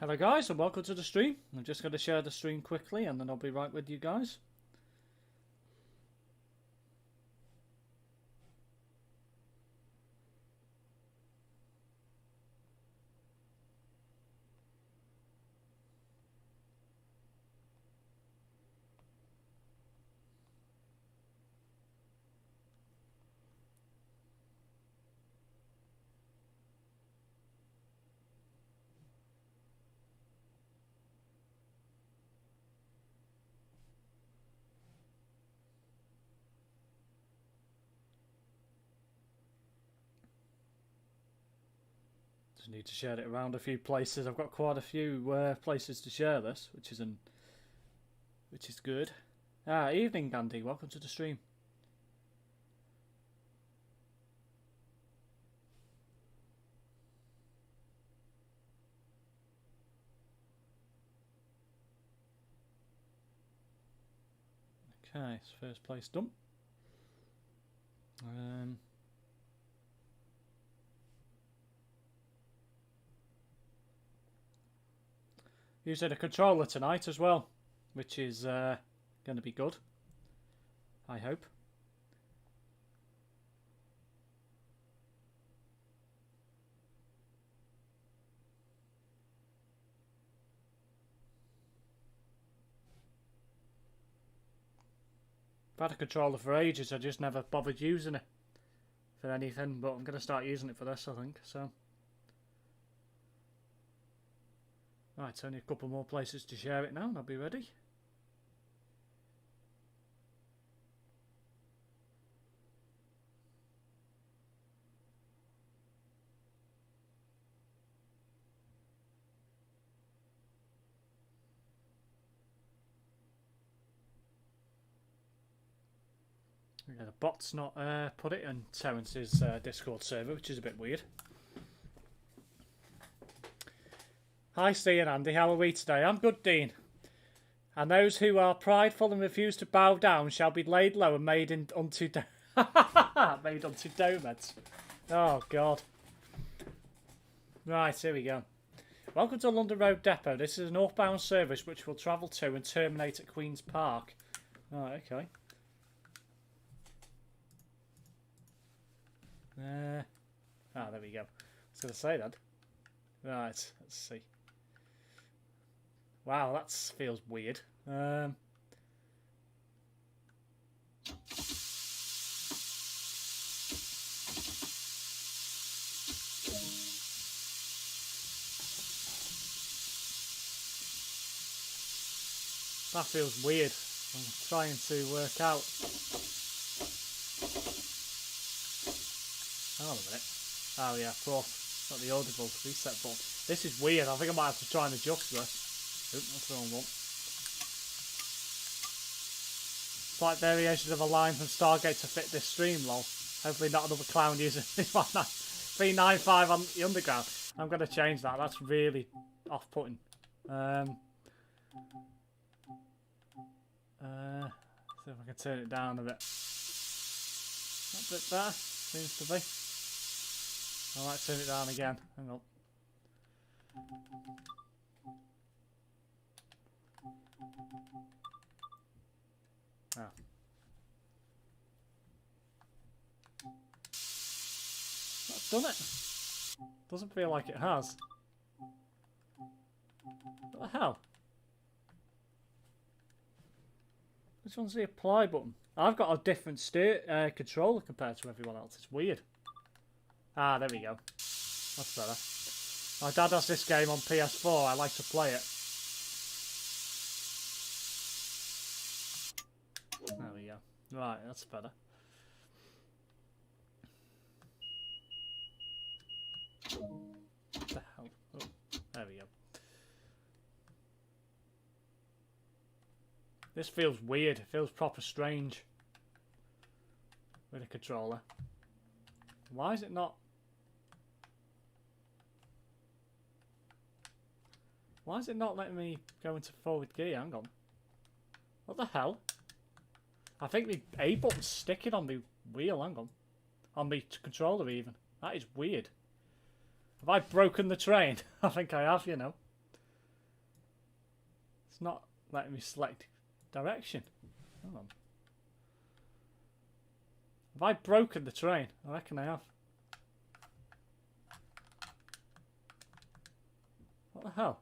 Hello guys and welcome to the stream. I'm just going to share the stream quickly and then I'll be right with you guys. Just need to share it around a few places. I've got quite a few places to share this, which is good. Evening Andy, welcome to the stream. Okay, it's first place done. Using a controller tonight as well, which is going to be good, I hope. I've had a controller for ages, I just never bothered using it for anything, but I'm going to start using it for this, I think, so. Right, only a couple more places to share it now and I'll be ready. Yeah, the bot's not put it in Terence's Discord server, which is a bit weird. Hi Steve and Andy, how are we today? I'm good, Dean. And those who are prideful and refuse to bow down shall be laid low and made unto donuts. Oh God. Right, here we go. Welcome to London Road Depot. This is a northbound service which will travel to and terminate at Queen's Park. Right, okay. There we go. I was going to say that. Right, let's see. Wow, that feels weird. What That feels weird. I'm trying to work out. Hang on a minute. Oh yeah, of course. Not the audible reset button. This is weird. I think I might have to try and adjust this. Oop, that's the wrong one. Slight variations of a line from Stargate to fit this stream, lol. Hopefully not another clown using 395 on the underground. I'm going to change that. That's really off-putting. See if I can turn it down a bit. That bit better, seems to be. I might turn it down again. Hang on. Oh. That's done it. Doesn't feel like it has. What the hell? Which one's the apply button? I've got a different controller compared to everyone else. It's weird. Ah, there we go. That's better. My dad has this game on PS4. I like to play it. There we go. Right, that's better. What the hell? Oh, there we go. This feels weird. It feels proper strange with a controller. Why is it not? Why is it not letting me go into forward gear? Hang on. What the hell? I think the A button's sticking on the wheel. Hang on. On the controller even. That is weird. Have I broken the train? I think I have, you know. It's not letting me select direction. Hang on. Have I broken the train? I reckon I have. What the hell?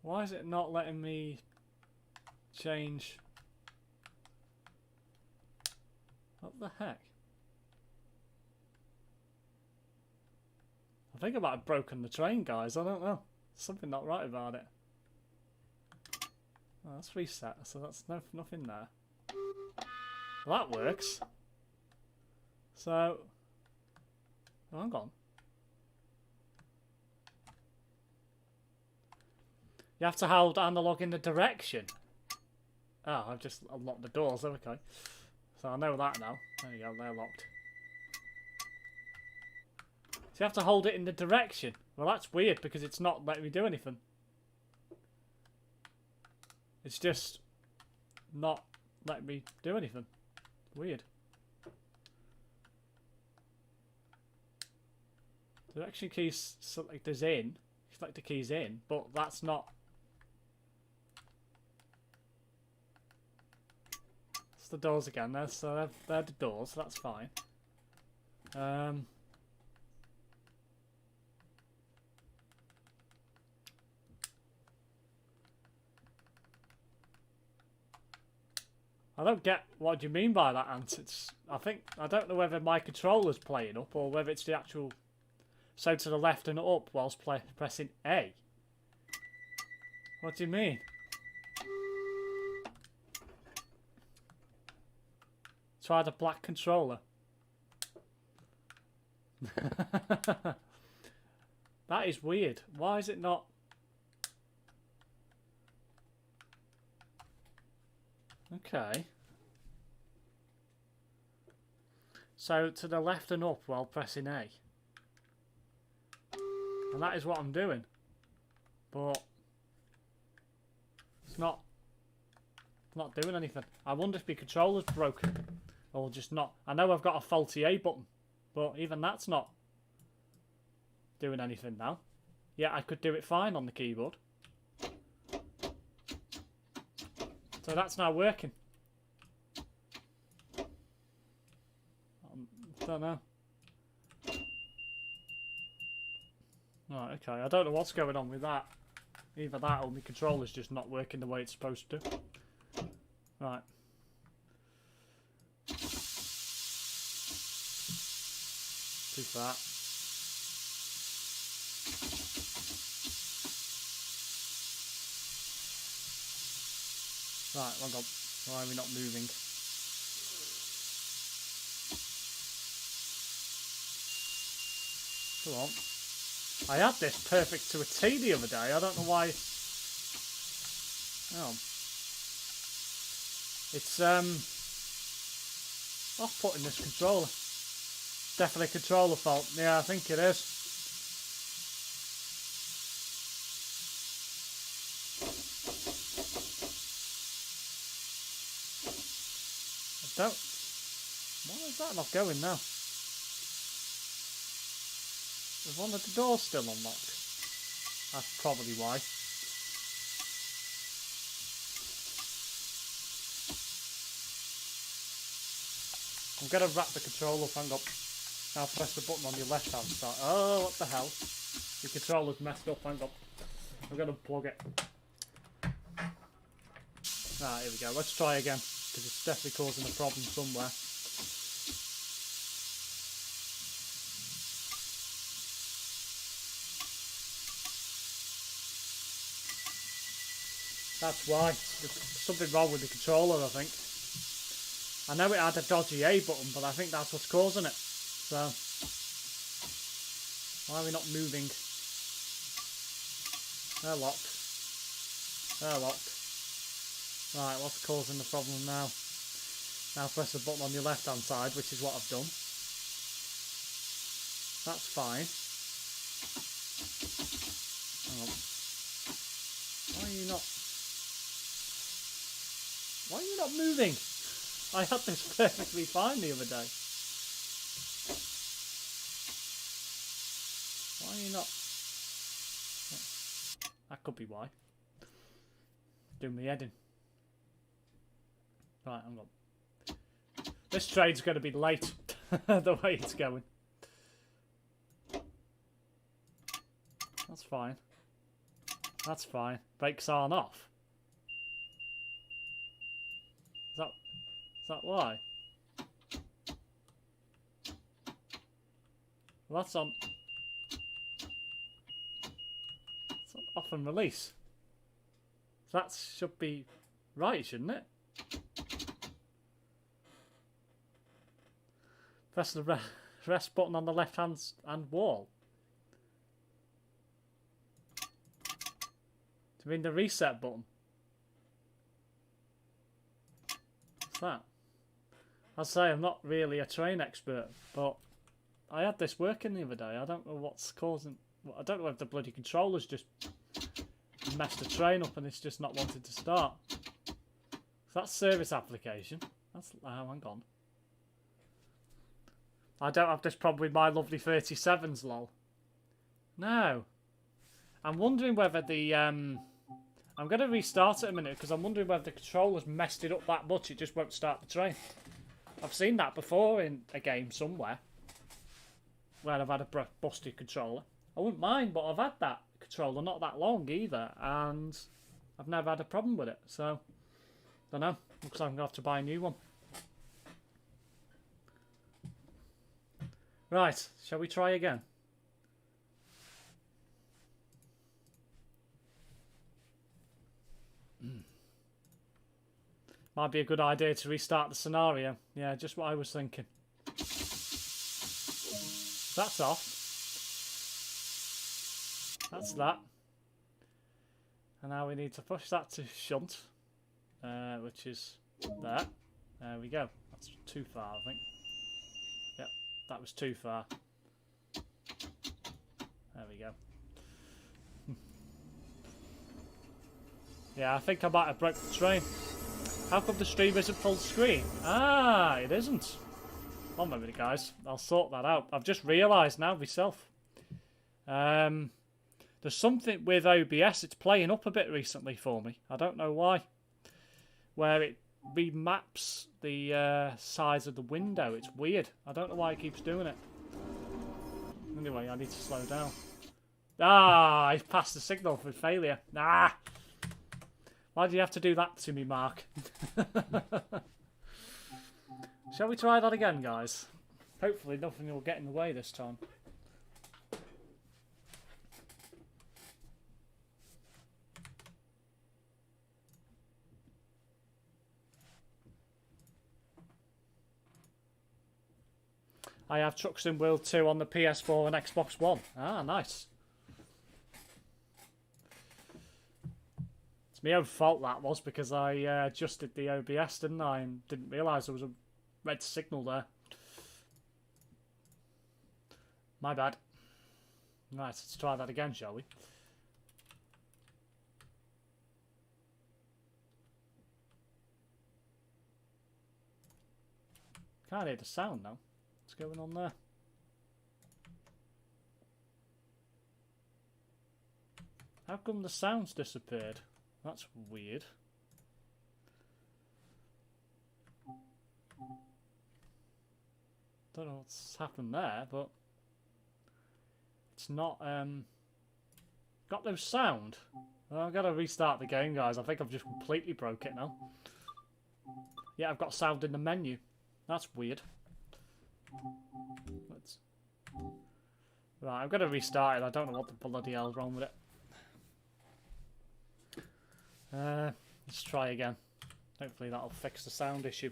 Why is it not letting me change? What the heck? I think I might have broken the train, guys. I don't know. Something not right about it. Oh, that's reset, so that's nothing there. Well, that works. So, oh, hang on. You have to hold analog in the direction. Oh, I've just unlocked the doors. Okay. So I know that now. There you go, they're locked. So you have to hold it in the direction. Well, that's weird because it's not letting me do anything. It's just not letting me do anything. Weird. Direction keys selectors in. Select the keys in, but that's not. It's the doors again. So they're the doors. So that's fine. I don't get what you mean by that, Ant. I don't know whether my controller's playing up or whether it's the actual. So to the left and up whilst pressing A. What do you mean? Try the black controller. That is weird. Why is it not? Okay. So to the left and up while pressing A. And that is what I'm doing. But it's not doing anything. I wonder if my controller's broken. Or just not. I know I've got a faulty A button. But even that's not doing anything now. Yeah, I could do it fine on the keyboard. So that's now working. Don't know. Right, okay. I don't know what's going on with that. Either that or my controller's just not working the way it's supposed to. Right. Too far. Right, hang on. Why are we not moving? Come on. I had this perfect to a T the other day. I don't know why. Oh. It's off-putting this controller. Definitely a controller fault. Yeah, I think it is. I don't. Why is that not going now? Is one of the doors still unlocked? That's probably why. I'm going to wrap the controller up, hang up. Now press the button on your left hand side. Oh, what the hell? The controller's messed up, hang up. I'm going to plug it. Right, here we go. Let's try again. Because it's definitely causing a problem somewhere. That's why. There's something wrong with the controller, I think. I know it had a dodgy A button, but I think that's what's causing it. So, why are we not moving? They're locked. They're locked. Right, what's causing the problem now? Now press the button on your left hand side, which is what I've done. That's fine. Hang on. Why are you not? Why are you not moving? I had this perfectly fine the other day. Why are you not? could be why. Doing me head in. Right, hang on. This train's going to be late, the way it's going. That's fine. That's fine. Brakes aren't off. Is that why? Well, that's on. It's on off and release. So that should be right, shouldn't it? Press the rest button on the left hand wall. Do you mean the reset button? What's that? I'd say I'm not really a train expert, but I had this working the other day. I don't know what's causing. I don't know if the bloody controller's just messed the train up and it's just not wanting to start. So that's service application. That's hang on. I don't have this problem with my lovely 37s, lol. No. I'm wondering whether the I'm going to restart it a minute because I'm wondering whether the controller's messed it up that much it just won't start the train. I've seen that before in a game somewhere where I've had a busted controller. I wouldn't mind, but I've had that controller not that long either, and I've never had a problem with it. So, don't know. Looks like I'm going to have to buy a new one. Right, shall we try again? Might be a good idea to restart the scenario. Yeah, just what I was thinking. That's off. That's that. And now we need to push that to shunt, which is there. There we go. That's too far, I think. Yep, that was too far. There we go. Yeah, I think I might have broke the train. How come the stream isn't full screen? Ah, it isn't. One minute, guys. I'll sort that out. I've just realised now myself. There's something with OBS. It's playing up a bit recently for me. I don't know why. Where it remaps the size of the window. It's weird. I don't know why it keeps doing it. Anyway, I need to slow down. Ah, I passed the signal for failure. Ah. Why do you have to do that to me, Mark? Shall we try that again, guys? Hopefully nothing will get in the way this time. I have Trucks in World 2 on the PS4 and Xbox One. Ah, nice. It's my own fault that was, because I adjusted the OBS, didn't I? And didn't realise there was a red signal there. My bad. Right, let's try that again, shall we? Can't hear the sound now. What's going on there? How come the sound's disappeared? That's weird. Don't know what's happened there, but it's not got no sound. Well, I've got to restart the game, guys. I think I've just completely broke it now. Yeah, I've got sound in the menu. That's weird. Right, I've got to restart it. I don't know what the bloody hell's wrong with it. Let's try again. Hopefully that'll fix the sound issue.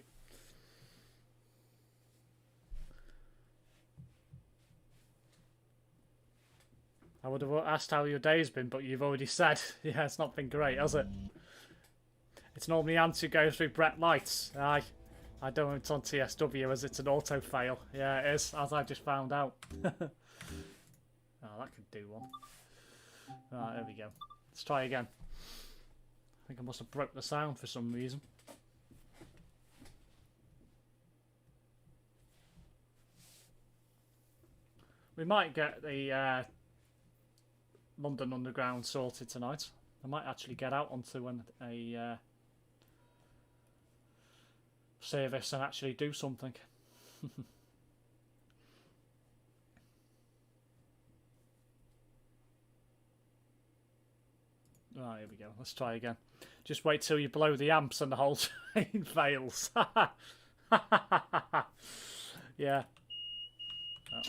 I would have asked how your day's been, but you've already said, yeah, it's not been great, has it? It's normally Ant who goes through Brett Lights. Aye. I don't know it's on TSW as it's an auto fail. Yeah, it is, as I just found out. Oh, that could do one. Right, there we go. Let's try again. I think I must have broke the sound for some reason. We might get the London Underground sorted tonight. I might actually get out onto a service and actually do something. Right, here we go. Let's try again. Just wait till you blow the amps and the whole train fails. Yeah. Oh.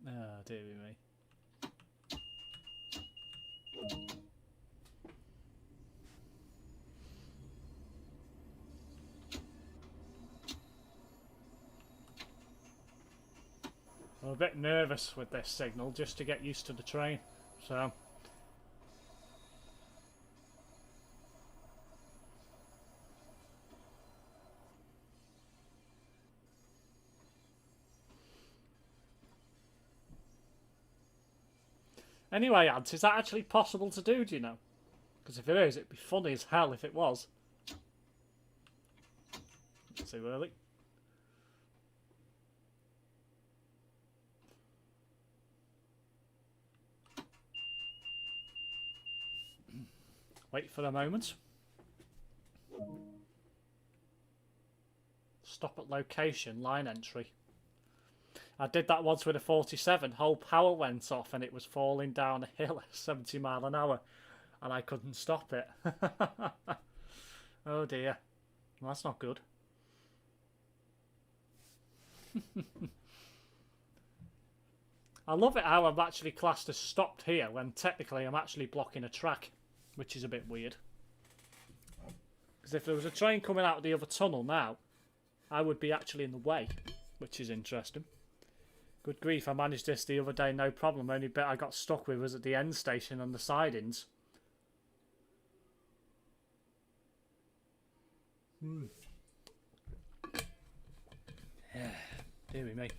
Oh, dear me. I'm a bit nervous with this signal just to get used to the train, so... Anyway, Ads, is that actually possible to do you know? Because if it is, it'd be funny as hell if it was. Too early. Wait for a moment. Stop at location, line entry. I did that once with a 47. Whole power went off and it was falling down a hill at 70 miles an hour. And I couldn't stop it. Oh dear. Well, that's not good. I love it how I'm actually classed as stopped here when technically I'm actually blocking a track, which is a bit weird. Because if there was a train coming out of the other tunnel now, I would be actually in the way, which is interesting. Good grief, I managed this the other day, no problem. Only bit I got stuck with was at the end station and the sidings. Yeah, dearie me.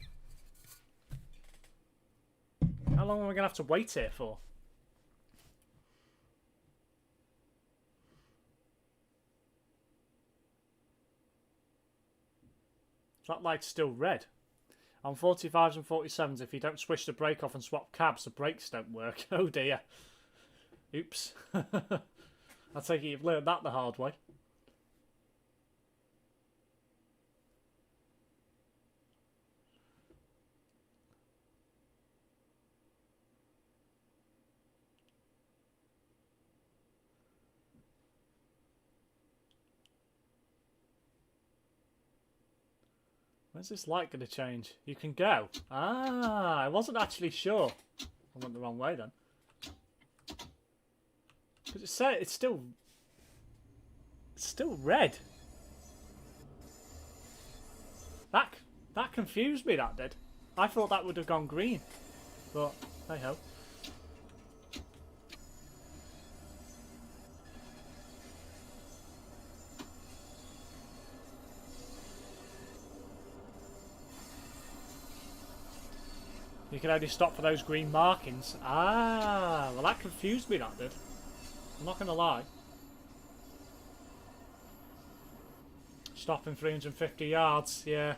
How long am I going to have to wait here for? That light's still red. On 45s and 47s, if you don't switch the brake off and swap cabs, the brakes don't work. Oh dear. Oops. I take it you've learned that the hard way. When's this light going to change? You can go. Ah, I wasn't actually sure. I went the wrong way then. Because it said it's still red. That confused me, that did. I thought that would have gone green. But, hey ho. You can only stop for those green markings. Ah, well that confused me, that did. I'm not going to lie. Stopping 350 yards, yeah.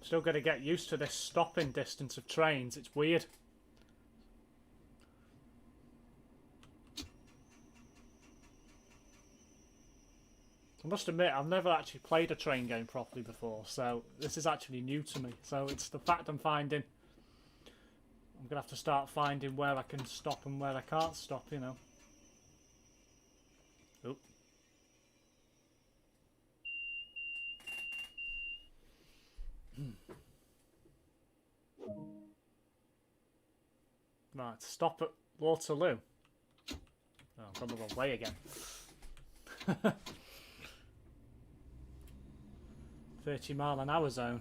Still got to get used to this stopping distance of trains. It's weird. I must admit, I've never actually played a train game properly before, so this is actually new to me. So it's the fact I'm finding. I'm going to have to start finding where I can stop and where I can't stop, you know. Oop. Right, stop at Waterloo. Oh, I've gone the wrong way again. 30-mile-an-hour zone.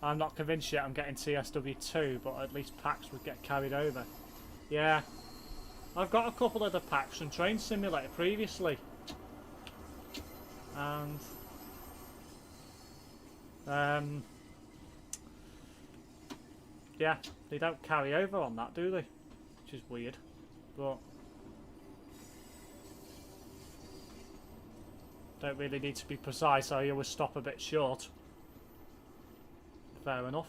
I'm not convinced yet I'm getting TSW2, but at least packs would get carried over. Yeah. I've got a couple of the packs from Train Simulator previously. And... yeah, they don't carry over on that, do they? Which is weird. But... don't really need to be precise, I always stop a bit short. Fair enough.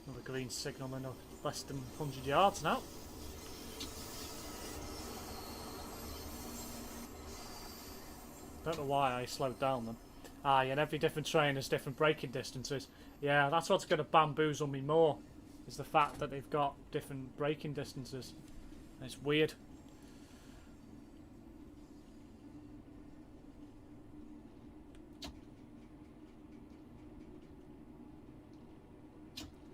Another green signal in less than 100 yards now. Don't know why I slowed down then. Ah, and every different train has different braking distances. Yeah, that's what's going to bamboozle me more, is the fact that they've got different braking distances. It's weird.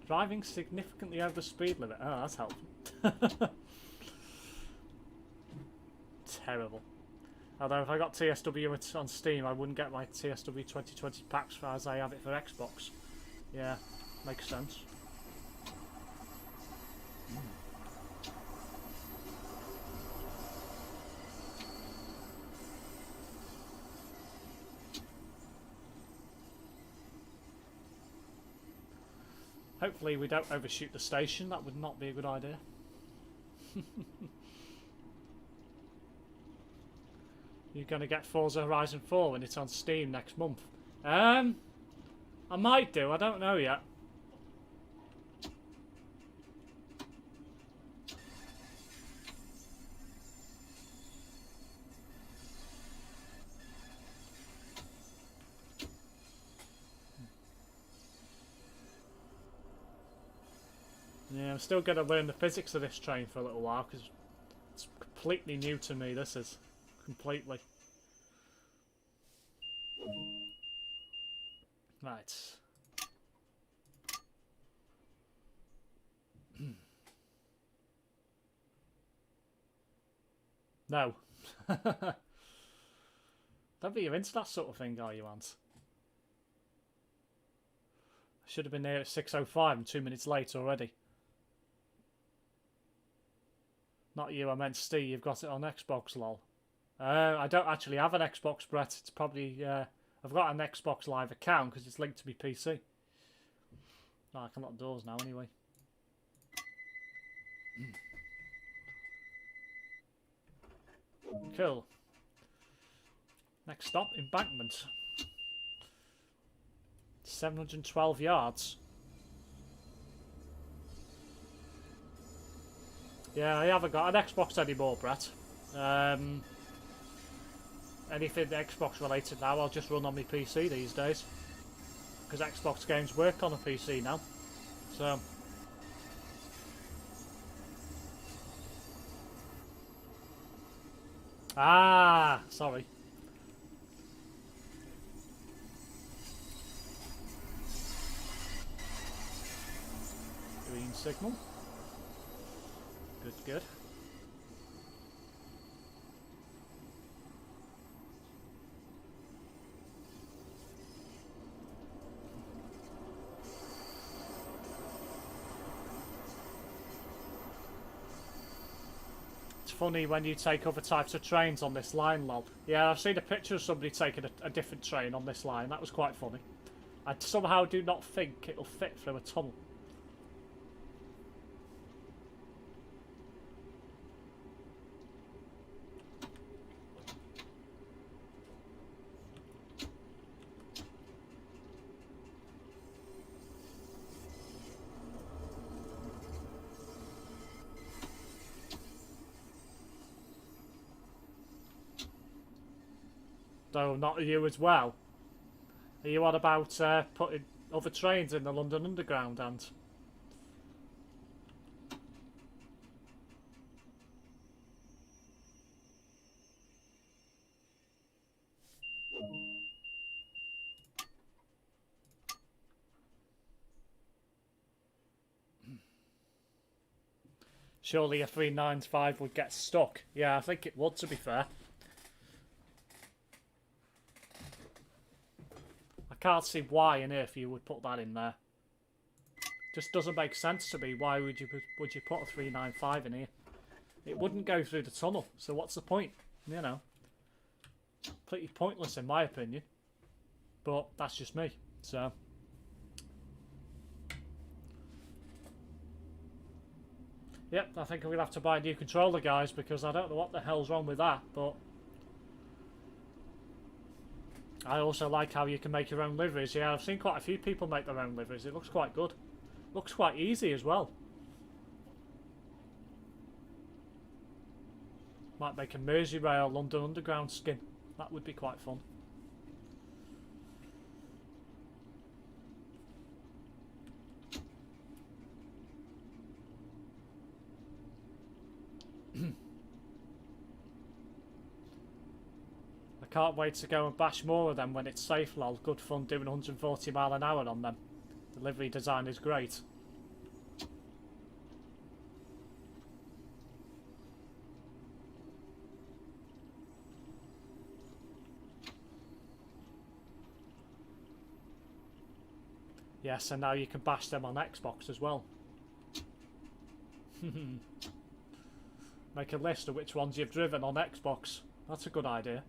Driving significantly over the speed limit. Oh, that's helpful. Terrible. Although if I got TSW on Steam, I wouldn't get my TSW 2020 packs as I have it for Xbox. Yeah, makes sense. Hopefully we don't overshoot the station. That would not be a good idea. You're going to get Forza Horizon 4 when it's on Steam next month. I might do. I don't know yet. Yeah, I'm still going to learn the physics of this train for a little while because it's completely new to me. This is completely. Right. No. Don't think you're into that sort of thing, are you, Ant? I should have been there at 6:05 and 2 minutes late already. Not you, I meant Steve. You've got it on Xbox, lol. I don't actually have an Xbox, Brett. It's probably... I've got an Xbox Live account because it's linked to my PC. Oh, I can lock doors now anyway. Cool. Next stop, Embankment. 712 yards. Yeah, I haven't got an Xbox anymore, Brett. Anything Xbox related now, I'll just run on my PC these days. Because Xbox games work on a PC now. So... ah, sorry. Green signal. Good, good. It's funny when you take other types of trains on this line, lol. Yeah, I've seen a picture of somebody taking a different train on this line. That was quite funny. I somehow do not think it'll fit through a tunnel. So, not you as well. Are you on about putting other trains in the London Underground, and? Surely a 395 would get stuck. Yeah, I think it would, to be fair. can't see why on earth you would put that in there. Just doesn't make sense to me. Why would you put a 395 in here? It wouldn't go through the tunnel, so what's the point? You know, pretty pointless in my opinion. But that's just me. So yep, I think I'm gonna have to buy a new controller, guys, because I don't know what the hell's wrong with that. But I also like how you can make your own liveries. Yeah, I've seen quite a few people make their own liveries. It looks quite good. Looks quite easy as well. Might make a Merseyrail London Underground skin. That would be quite fun. I can't wait to go and bash more of them when it's safe, lol. Good fun doing 140 mile an hour on them. The livery design is great. Yes, and now you can bash them on Xbox as well. Make a list of which ones you've driven on Xbox. That's a good idea.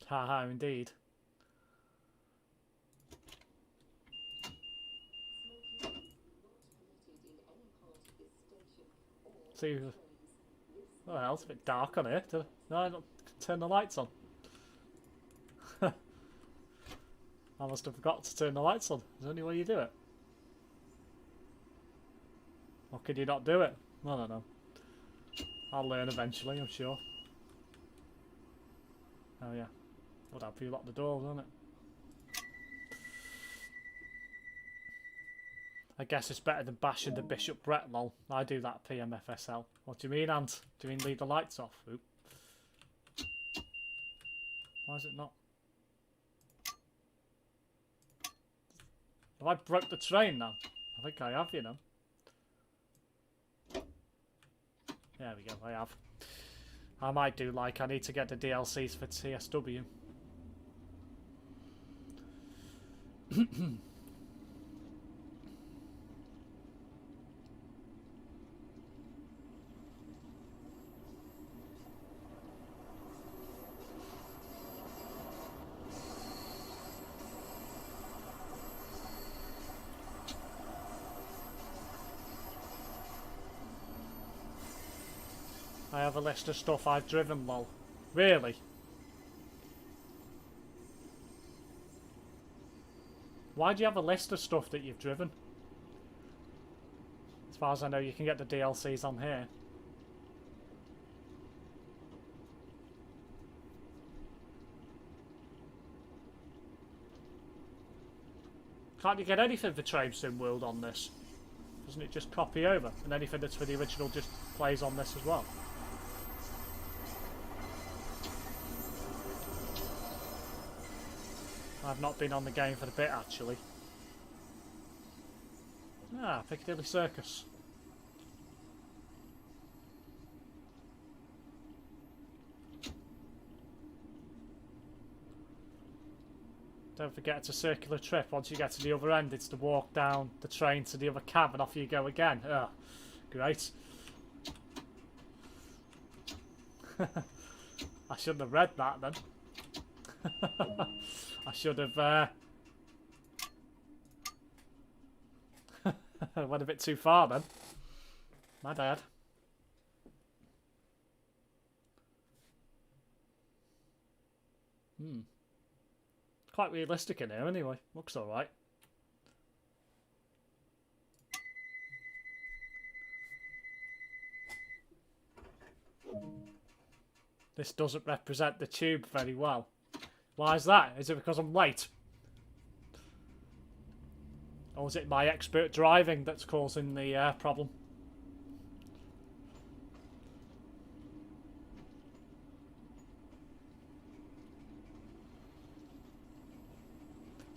Haha, indeed. See, well, it's a bit dark on here. No, I don't turn the lights on. I must have forgot to turn the lights on. There's only way you do it. Or could you not do it? I don't know. I'll learn eventually, I'm sure. Oh yeah. Would help you lock the doors, wouldn't it? I guess it's better than bashing the Bishop Brett, lol. I do that PMFSL. What do you mean, Ant? Do you mean leave the lights off? Oop. Why is it not? Have I broke the train now? I think I have, you know. There we go, I have. I might do like I need to get the DLCs for TSW. I have a list of stuff I've driven, lol. Really? Why do you have a list of stuff that you've driven? As far as I know, you can get the DLCs on here. Can't you get anything for Train Sim World on this? Doesn't it just copy over? And anything that's for the original just plays on this as well? I've not been on the game for a bit, actually. Ah, Piccadilly Circus. Don't forget it's a circular trip. Once you get to the other end, it's to walk down the train to the other cab and off you go again. Oh, great. I shouldn't have read that then. I should have went a bit too far then. My bad. Quite realistic in here anyway. Looks alright. This doesn't represent the tube very well. Why is that? Is it because I'm late? Or is it my expert driving that's causing the problem?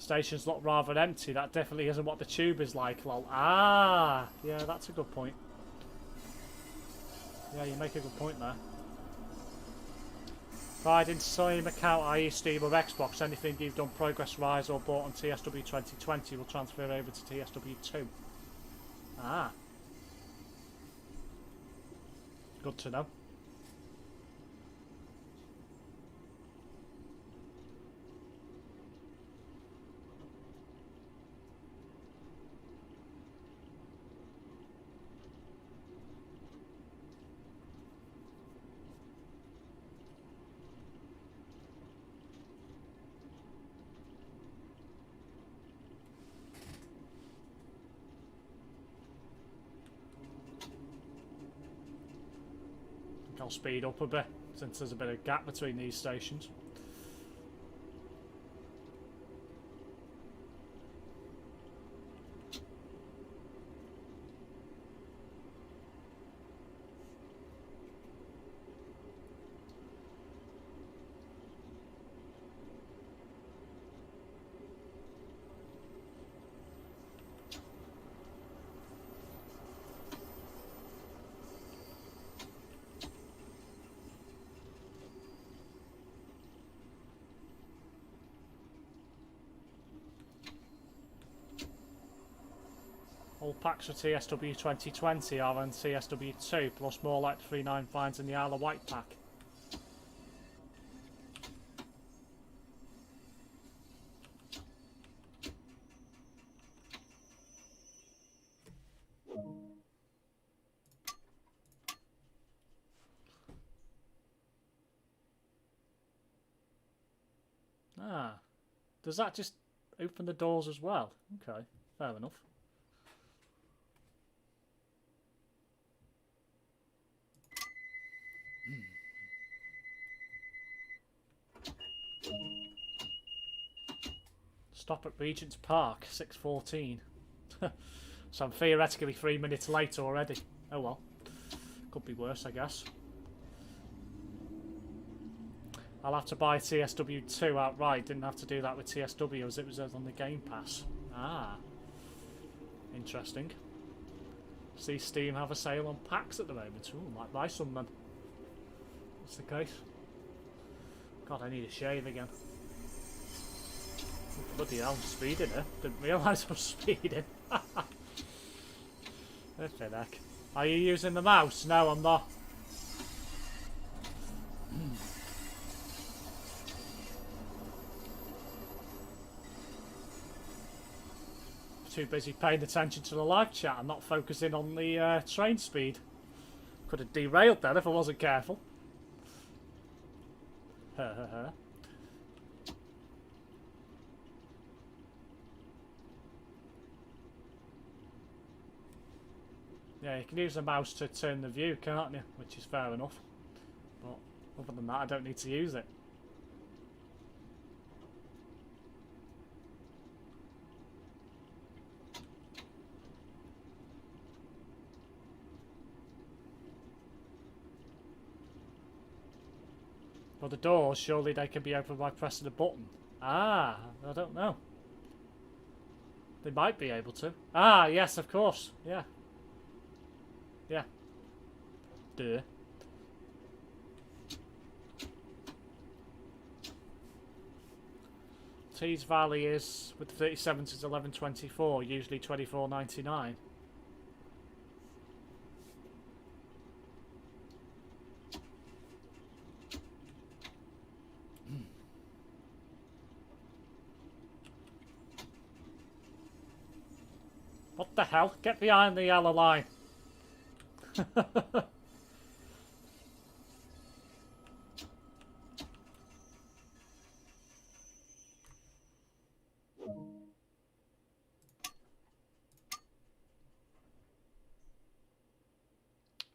Stations look rather empty. That definitely isn't what the tube is like, lol. Ah! Yeah, that's a good point. Yeah, you make a good point there. Tried in same account, i.e. Steam or Xbox, anything you've done Progress Rise or bought on TSW 2020 will transfer over to TSW 2. Ah. Good to know. I'll speed up a bit since there's a bit of gap between these stations. All packs for TSW 2020 are on TSW 2, plus more like the 39 finds in the Isle of Wight pack. Ah, does that just open the doors as well? Okay, fair enough. Stop at Regent's Park, 6:14. So I'm theoretically 3 minutes late already. Oh well. Could be worse, I guess. I'll have to buy TSW 2 outright. Didn't have to do that with TSW as it was on the Game Pass. Ah. Interesting. See Steam have a sale on packs at the moment. Ooh, might buy some then. That's the case. God, I need a shave again. Bloody hell, I'm speeding here. Didn't realise I was speeding. What the heck? Are you using the mouse? No, I'm not. Too busy paying attention to the live chat and not focusing on the train speed. Could have derailed then if I wasn't careful. Yeah, you can use the mouse to turn the view, can't you? Which is fair enough. But other than that, I don't need to use it. But the doors, surely they can be opened by pressing a button. Ah, I don't know. They might be able to. Ah, yes, of course. Yeah. Yeah. Duh. Tees Valley is, with 37s is 11.24, usually 24.99. What the hell? Get behind the yellow line.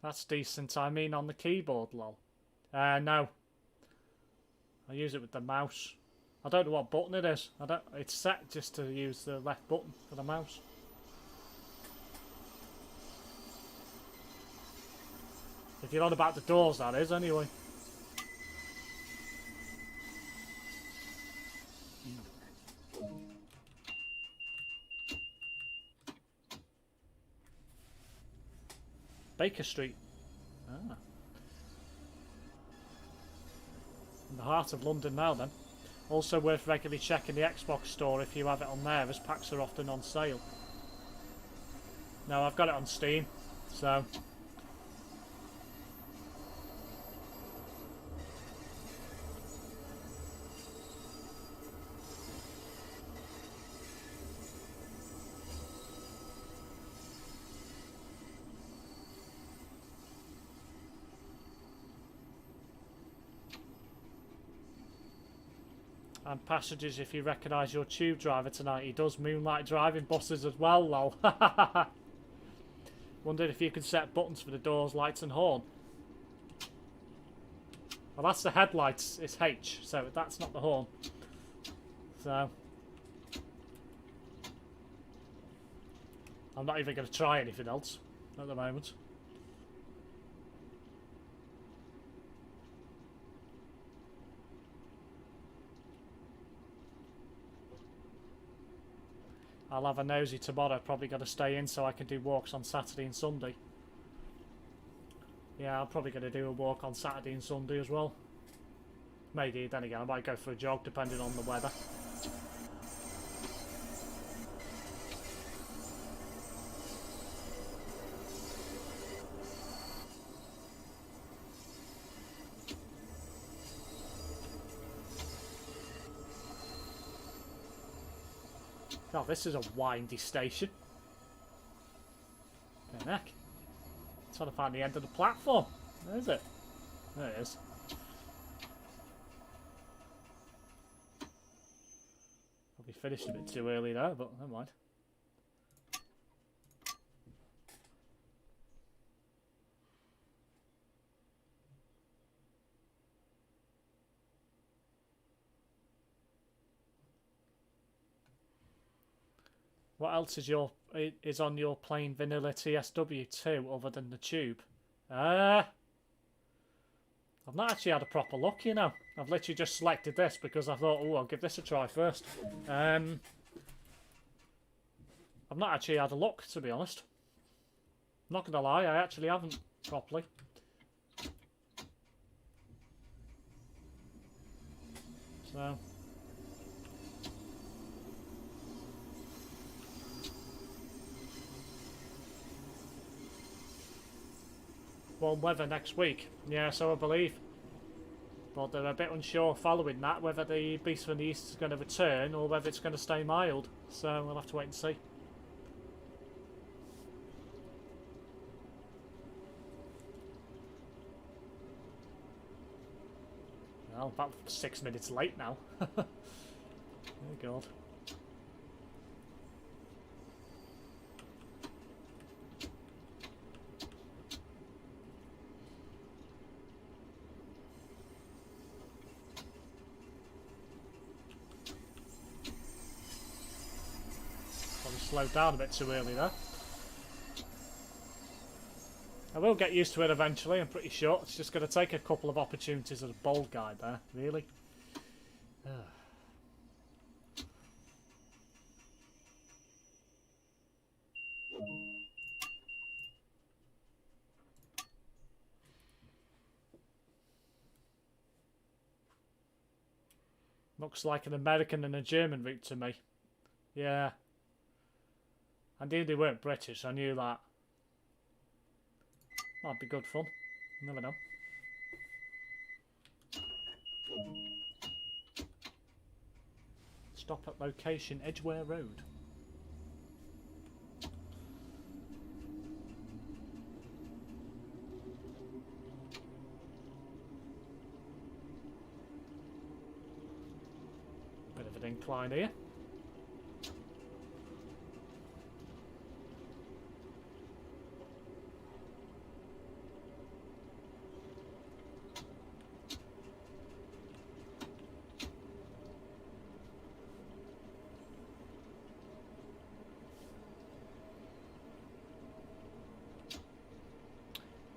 That's decent. I mean on the keyboard, lol. No. I use it with the mouse. I don't know what button it is. It's set just to use the left button for the mouse. If you're on about the doors, that is, anyway. Baker Street. Ah. In the heart of London now then. Also worth regularly checking the Xbox store if you have it on there, as packs are often on sale. No, I've got it on Steam, so... And passengers, if you recognise your tube driver tonight, he does moonlight driving buses as well, lol. Wondered if you could set buttons for the doors, lights and horn. Well, that's the headlights, it's H, so that's not the horn. So... I'm not even going to try anything else at the moment. I'll have a nosy tomorrow, probably got to stay in so I can do walks on Saturday and Sunday. Yeah, I'm probably going to do a walk on Saturday and Sunday as well. Maybe, then again, I might go for a jog depending on the weather. Oh, this is a windy station. The heck? I'm trying to find the end of the platform. Where is it? There it is. Probably finished a bit too early there, but never mind. What else is on your plain vanilla TSW2 other than the tube? I've not actually had a proper look, you know. I've literally just selected this because I thought, oh, I'll give this a try first. I've not actually had a look, to be honest. I'm not going to lie, I actually haven't properly. So... warm weather next week. Yeah, so I believe. But they're a bit unsure following that whether the beast from the east is going to return or whether it's going to stay mild. So we'll have to wait and see. Well, about 6 minutes late now. Oh God. Slowed down a bit too early there. I will get used to it eventually, I'm pretty sure. It's just going to take a couple of opportunities as a bold guy there, really. Looks like an American and a German route to me. Yeah. I knew they weren't British, I knew that. Might be good fun. You never know. Stop at location Edgware Road. Bit of an incline here.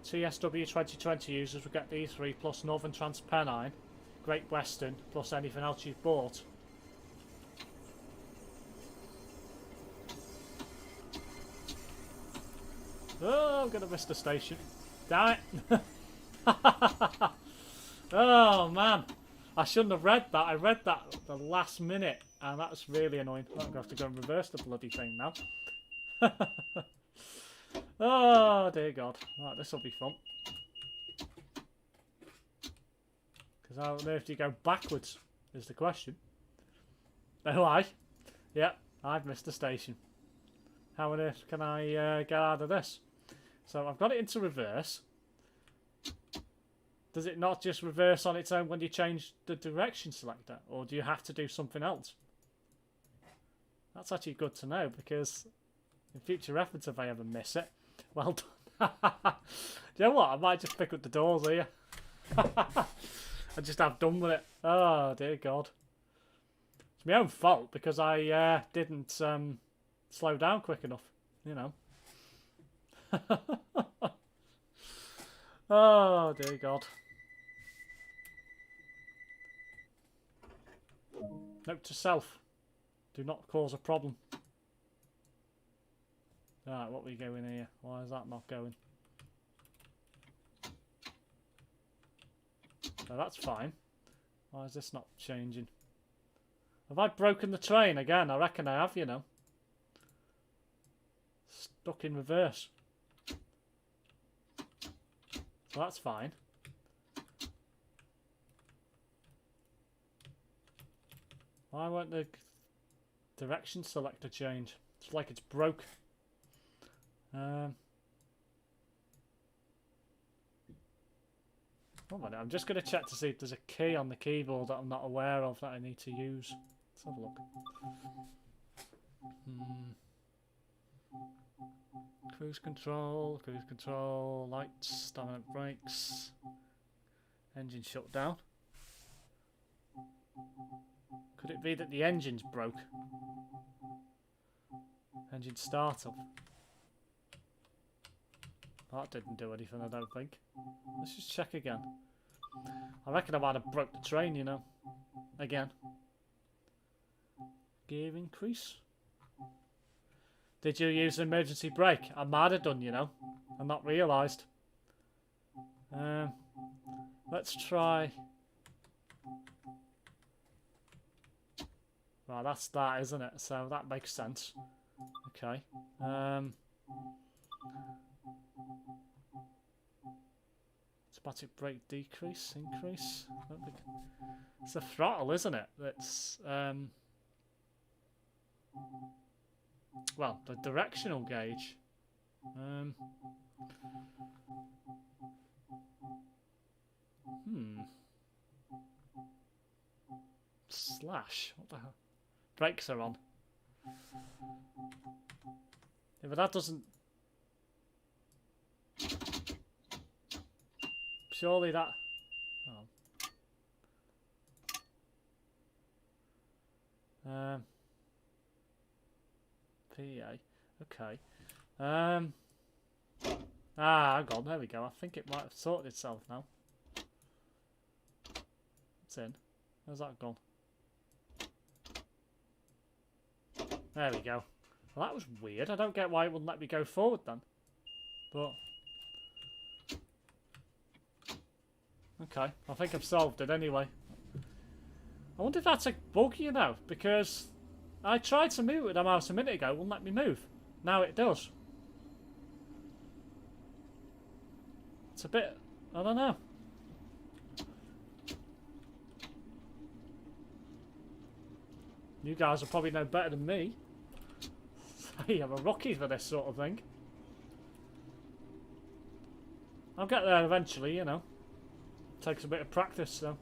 TSW 2020 users will get the E3 plus Northern Transpennine, Great Western, plus anything else you've bought. Oh, I'm gonna miss the station. Damn it. Oh man, I shouldn't have read that. I read that at the last minute, and that's really annoying. I'm gonna have to go and reverse the bloody thing now. Oh dear God. Right, this will be fun. Because how on earth do you go backwards? Is the question. Oh, Yep, I've missed the station. How on earth can I get out of this? So I've got it into reverse. Does it not just reverse on its own when you change the direction selector? Or do you have to do something else? That's actually good to know, because in future reference, if I ever miss it, well done. Do you know what? I might just pick up the doors here. I just have done with it. Oh, dear God. It's my own fault, because I didn't slow down quick enough, you know. Oh, dear God. Note to self. Do not cause a problem. Right, what are we going here? Why is that not going? So that's fine. Why is this not changing? Have I broken the train again? I reckon I have, you know. Stuck in reverse. So that's fine. Why won't the direction selector change? It's like it's broke. One minute, I'm just going to check to see if there's a key on the keyboard that I'm not aware of that I need to use. Let's have a look. Cruise control, lights, dynamic brakes, engine shut down. Could it be that the engine's broke? Engine startup. That didn't do anything, I don't think. Let's just check again. I reckon I might have broke the train, you know. Again. Gear increase. Did you use an emergency brake? I might have done, you know. I've not realised. Let's try... Right, that's that, isn't it? So that makes sense. Okay. Automatic brake decrease, increase. I don't think... It's the throttle, isn't it? That's well, the directional gauge. Slash. What the hell? Brakes are on. Yeah, but that doesn't... Surely that... Oh. PA. Okay. Hang on. There we go. I think it might have sorted itself now. It's in. Where's that gone? There we go. Well, that was weird. I don't get why it wouldn't let me go forward then. But... Okay. I think I've solved it anyway. I wonder if that's a bug, you know, because I tried to move with the mouse a minute ago. It wouldn't let me move. Now it does. It's a bit... I don't know. You guys will probably know better than me. Hey, I'm a rookie for this sort of thing. I'll get there eventually, you know. Takes a bit of practice, so.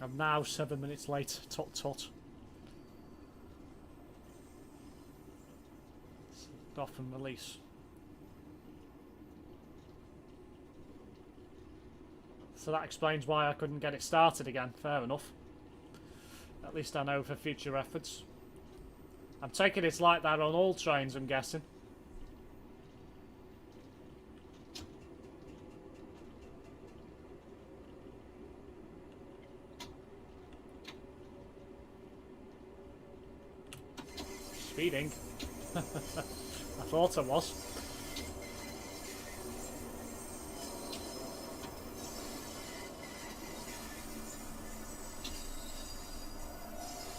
I'm now 7 minutes late. Tut tut. Off and release. So that explains why I couldn't get it started again. Fair enough. At least I know for future reference. I'm taking it's like that on all trains, I'm guessing. Speeding. I thought I was.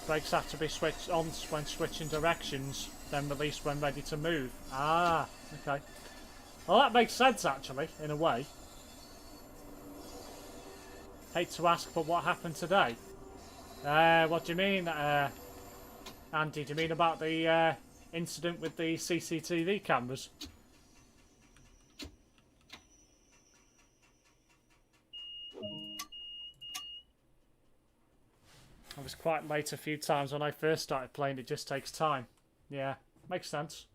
Brakes have to be switched on when switching directions, then released when ready to move. Ah, okay. Well, that makes sense, actually, in a way. Hate to ask, but what happened today? What do you mean, Andy? Do you mean about the incident with the CCTV cameras? I was quite late a few times when I first started playing. It just takes time. Yeah, makes sense.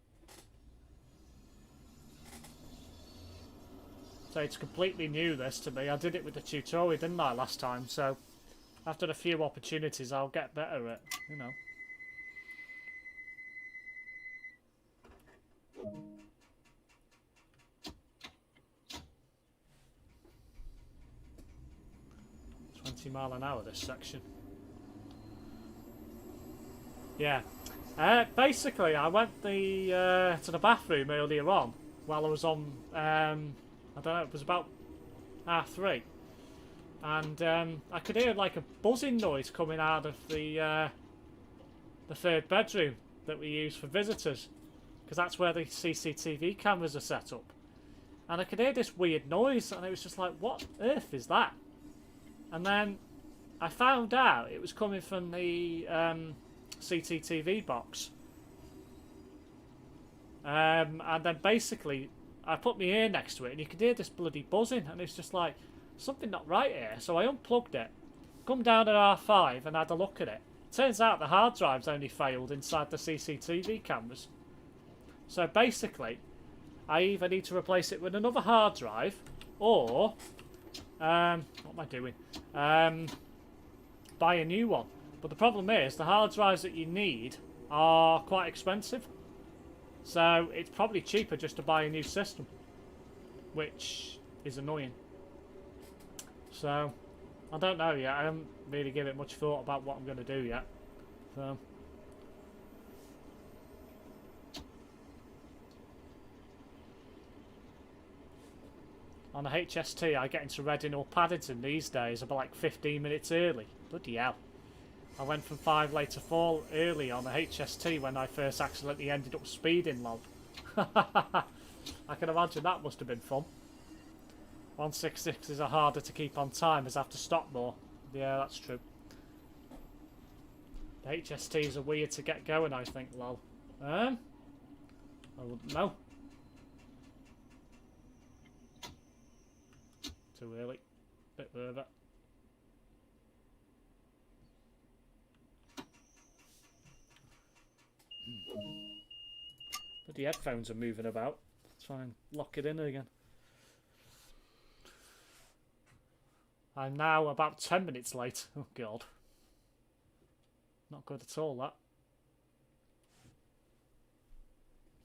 So it's completely new, this, to me. I did it with the tutorial, didn't I, last time? So after a few opportunities, I'll get better at, you know. mph this section. Yeah. Basically, I went to the bathroom earlier on while I was on. I don't know. It was about 3:30, and I could hear like a buzzing noise coming out of the third bedroom that we use for visitors, because that's where the CCTV cameras are set up. And I could hear this weird noise, and it was just like, what on earth is that? And then I found out it was coming from the CCTV box. And then basically I put my ear next to it, and you could hear this bloody buzzing, and it's just like, something not right here. So I unplugged it, come down at R5 and had a look at it. Turns out the hard drive's only failed inside the CCTV cameras. So basically, I either need to replace it with another hard drive, or what am I doing? Buy a new one. But the problem is, the hard drives that you need are quite expensive. So it's probably cheaper just to buy a new system, which is annoying. So I don't know yet. I haven't really given it much thought about what I'm going to do yet. So on the HST, I get into Reading or Paddington these days about like 15 minutes early. Bloody hell. I went from 5 late to 4 early on the HST when I first accidentally ended up speeding, lol. I can imagine that must have been fun. 166s are harder to keep on time as I have to stop more. Yeah, that's true. The HSTs are weird to get going, I think, lol. I wouldn't know. Too early. Bit further. But the headphones are moving about. Let's try and lock it in again. I'm now about 10 minutes late. Oh god. Not good at all, that.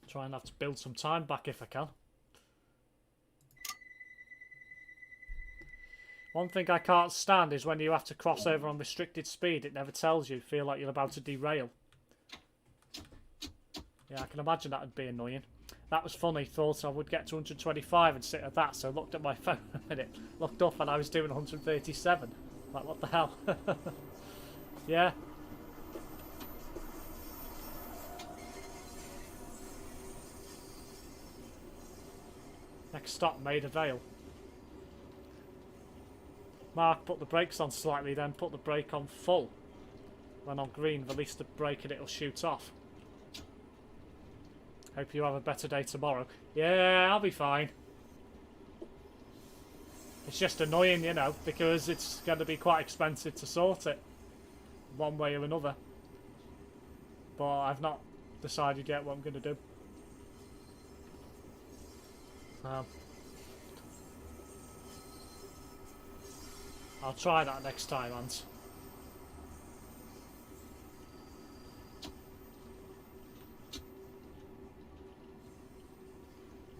Try and have to build some time back if I can. One thing I can't stand is when you have to cross over on restricted speed. It never tells you. Feel like you're about to derail. Yeah, I can imagine that would be annoying. That was funny. Thought I would get to 125 and sit at that, so looked at my phone a minute. Looked up and I was doing 137. Like, what the hell? Yeah. Next stop, Maida Vale. Mark, put the brakes on slightly, then put the brake on full. When on green, release the brake and it'll shoot off. Hope you have a better day tomorrow. Yeah, I'll be fine. It's just annoying, you know, because it's going to be quite expensive to sort it. One way or another. But I've not decided yet what I'm going to do. I'll try that next time, Ant.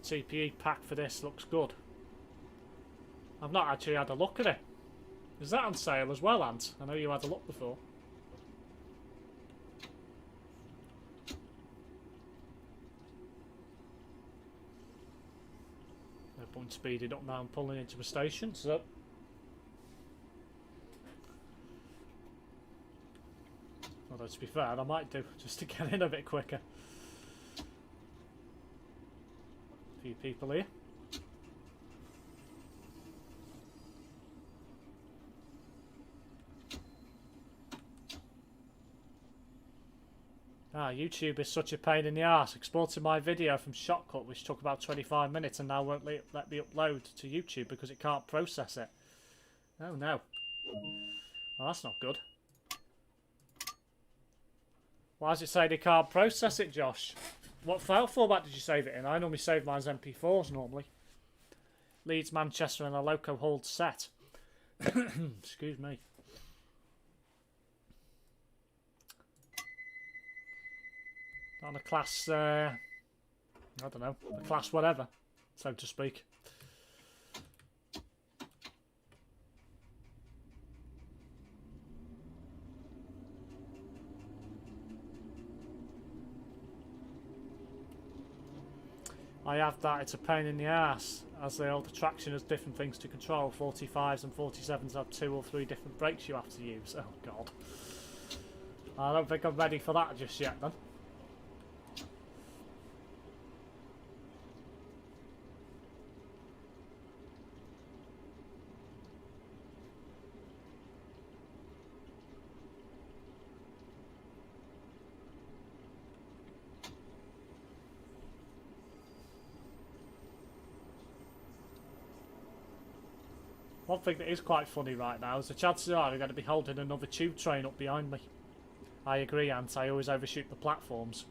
TPE pack for this looks good. I've not actually had a look at it. Is that on sale as well, Ant? I know you had a look before. button speeded up now and pulling into a station, so... Although to be fair, I might do, just to get in a bit quicker. A few people here. YouTube is such a pain in the arse. Exporting my video from Shotcut, which took about 25 minutes, and now won't let me upload to YouTube because it can't process it. Oh no. Well, that's not good. Why does it say they can't process it, Josh? What file format did you save it in? I normally save mine as MP4s normally. Leeds, Manchester and a loco hold set. Excuse me. On a class, I don't know, a class whatever, so to speak. I have that, it's a pain in the ass, as the old attraction has different things to control. 45s and 47s have 2 or 3 different brakes you have to use. Oh god. I don't think I'm ready for that just yet then. One thing that is quite funny right now is the chances are I'm going to be holding another tube train up behind me. I agree, Ant. I always overshoot the platforms.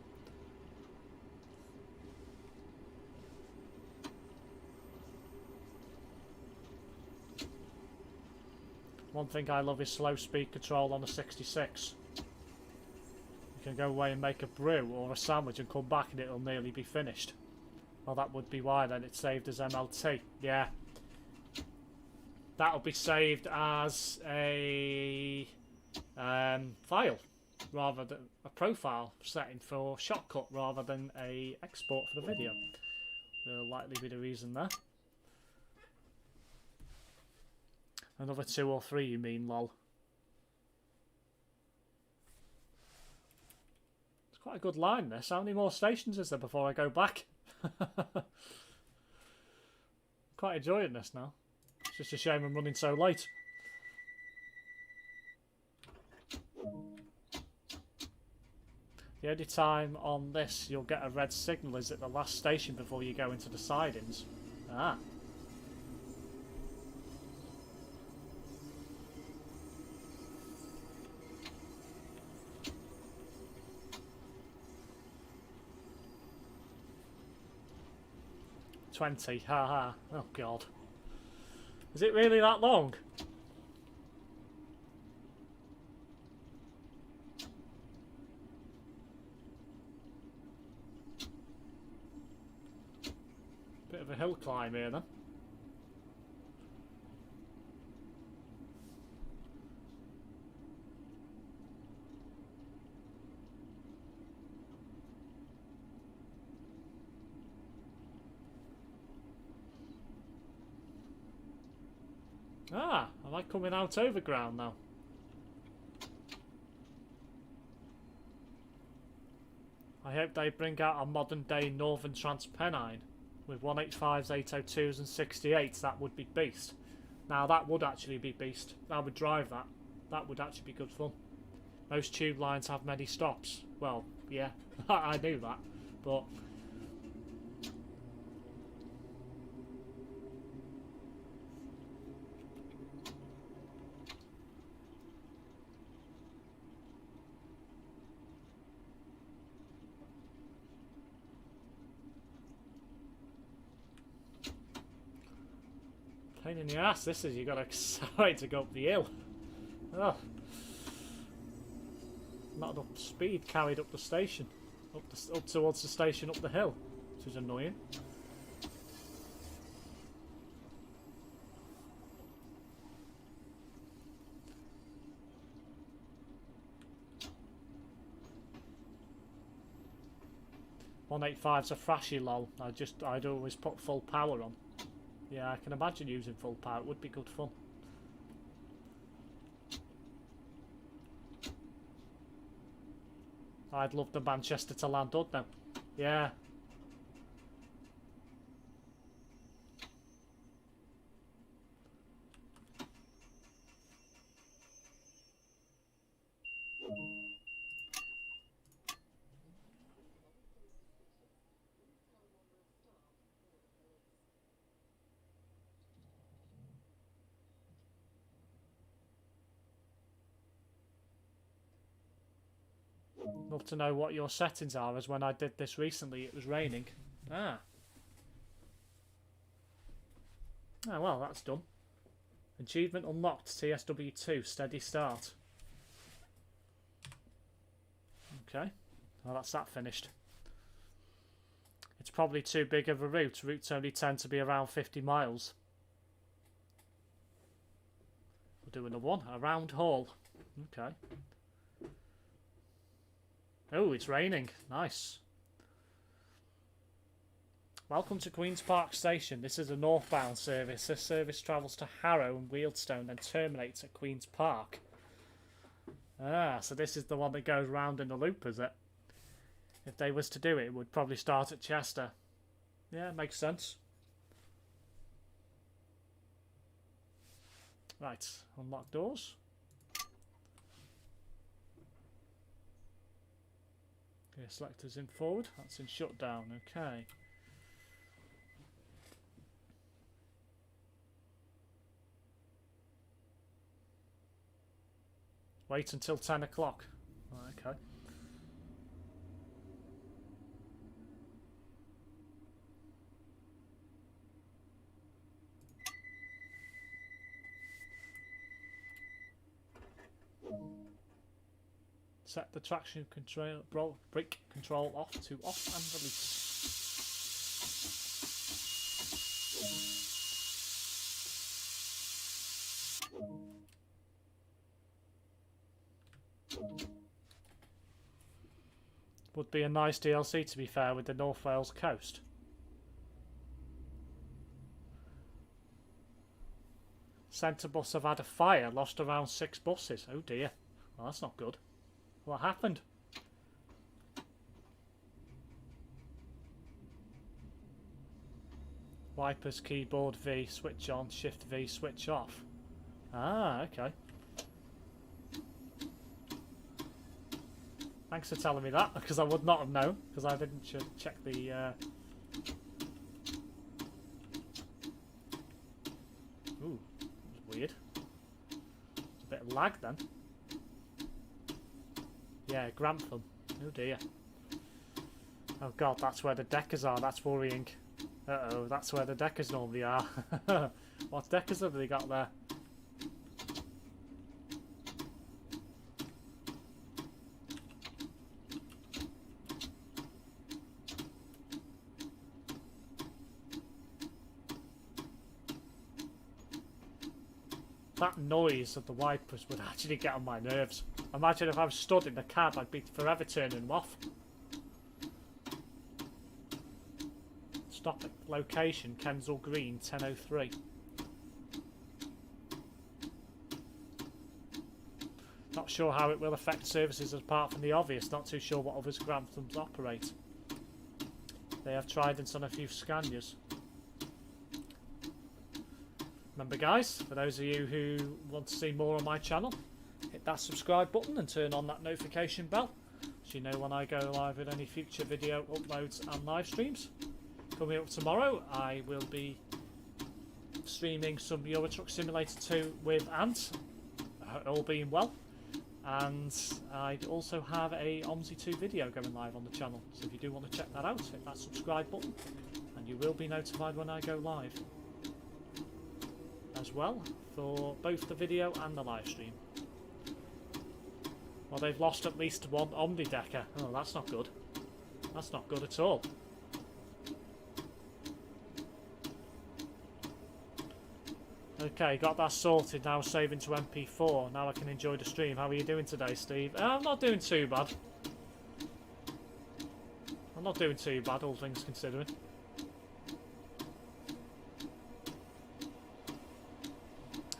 One thing I love is slow speed control on a 66. You can go away and make a brew or a sandwich and come back and it'll nearly be finished. Well, that would be why then it's saved as MLT. Yeah. That'll be saved as a file, rather than a profile setting for Shotcut, rather than a export for the video. Will likely be the reason there. Another 2 or 3, you mean, lol. It's quite a good line, this. How many more stations is there before I go back? Quite enjoying this now. It's just a shame I'm running so late. The only time on this you'll get a red signal is at the last station before you go into the sidings. Ah. $20, haha. Oh god. Is it really that long? Bit of a hill climb here then. Ah, am I coming out overground now? I hope they bring out a modern day Northern Transpennine with 185s, 802s and 68s. That would be beast. Now that would actually be beast. I would drive that. That would actually be good fun. Most tube lines have many stops. Well, yeah, I knew that, but... pain in the ass this is, you got to accelerate to go up the hill. Oh. Not enough speed carried up the station. Up towards the station up the hill. Which is annoying. .185's a thrashy lol. I'd always put full power on. Yeah, I can imagine using full power. It would be good fun. I'd love the Manchester to Llandud now. Yeah. Love to know what your settings are, as when I did this recently it was raining. Ah. Oh well, that's done. Achievement unlocked, TSW2, steady start. Okay, well that's that finished. It's probably too big of a route. Routes only tend to be around 50 miles. We're doing a one, a round haul. Okay. Oh, it's raining. Nice. Welcome to Queen's Park Station. This is a northbound service. This service travels to Harrow and Wealdstone, then terminates at Queen's Park. Ah, so this is the one that goes round in the loop, is it? If they was to do it, it would probably start at Chester. Yeah, makes sense. Right, unlock doors. Okay, selectors in forward. That's in shutdown. Okay. Wait until 10 o'clock. Okay. Set the traction control, brake control off to off and release. Would be a nice DLC, to be fair, with the North Wales coast. Centre bus have had a fire, lost around 6 buses. Oh dear. Well, that's not good. What happened? Wipers, keyboard V, switch on, shift V, switch off. Ah, okay. Thanks for telling me that, because I would not have known, because I didn't check the... Ooh, that was weird. There's a bit of lag then. Yeah, Grantham. Oh dear. Oh god, that's where the deckers are. That's worrying. Uh-oh, that's where the deckers normally are. What deckers have they got there? That noise of the wipers would actually get on my nerves. Imagine if I was stood in the cab, I'd be forever turning them off. Stop at location, Kensal Green, 10:03. Not sure how it will affect services apart from the obvious. Not too sure what others Granthams operate. They have Tridents on a few Scanias. Remember guys, for those of you who want to see more on my channel, hit that subscribe button and turn on that notification bell so you know when I go live with any future video uploads and live streams. Coming up tomorrow, I will be streaming some Euro Truck Simulator 2 with Ant, all being well, and I also have a OMSI 2 video going live on the channel, so if you do want to check that out, hit that subscribe button and you will be notified when I go live as well, for both the video and the live stream. Well, they've lost at least one omnidecker. Oh, that's not good. That's not good at all. Okay, got that sorted. Now saving to MP4. Now I can enjoy the stream. How are you doing today, Steve? I'm not doing too bad. I'm not doing too bad, all things considering.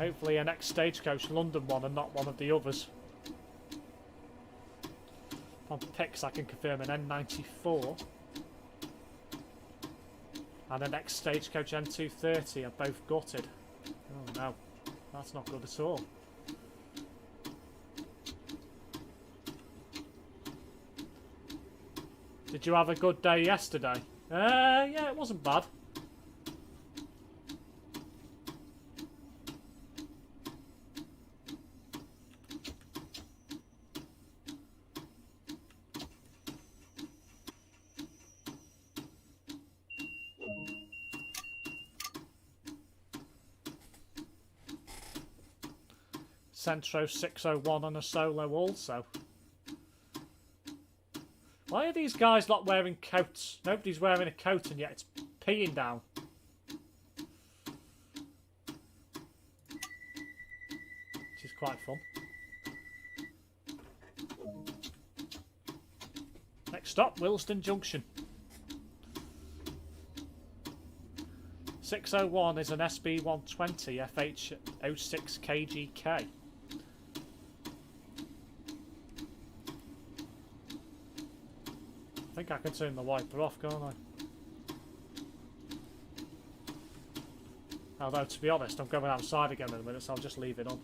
Hopefully a next Stagecoach London one and not one of the others. On pics I can confirm an N94 and a next Stagecoach N230 are both gutted. Oh no, that's not good at all. Did you have a good day yesterday? Yeah, it wasn't bad. Centro 601 on a solo also. Why are these guys not wearing coats? Nobody's wearing a coat and yet it's peeing down. Which is quite fun. Next stop, Willesden Junction. 601 is an SB120 FH06 KGK. I think I can turn the wiper off, can't I? Although, to be honest, I'm going outside again in a minute, so I'll just leave it on.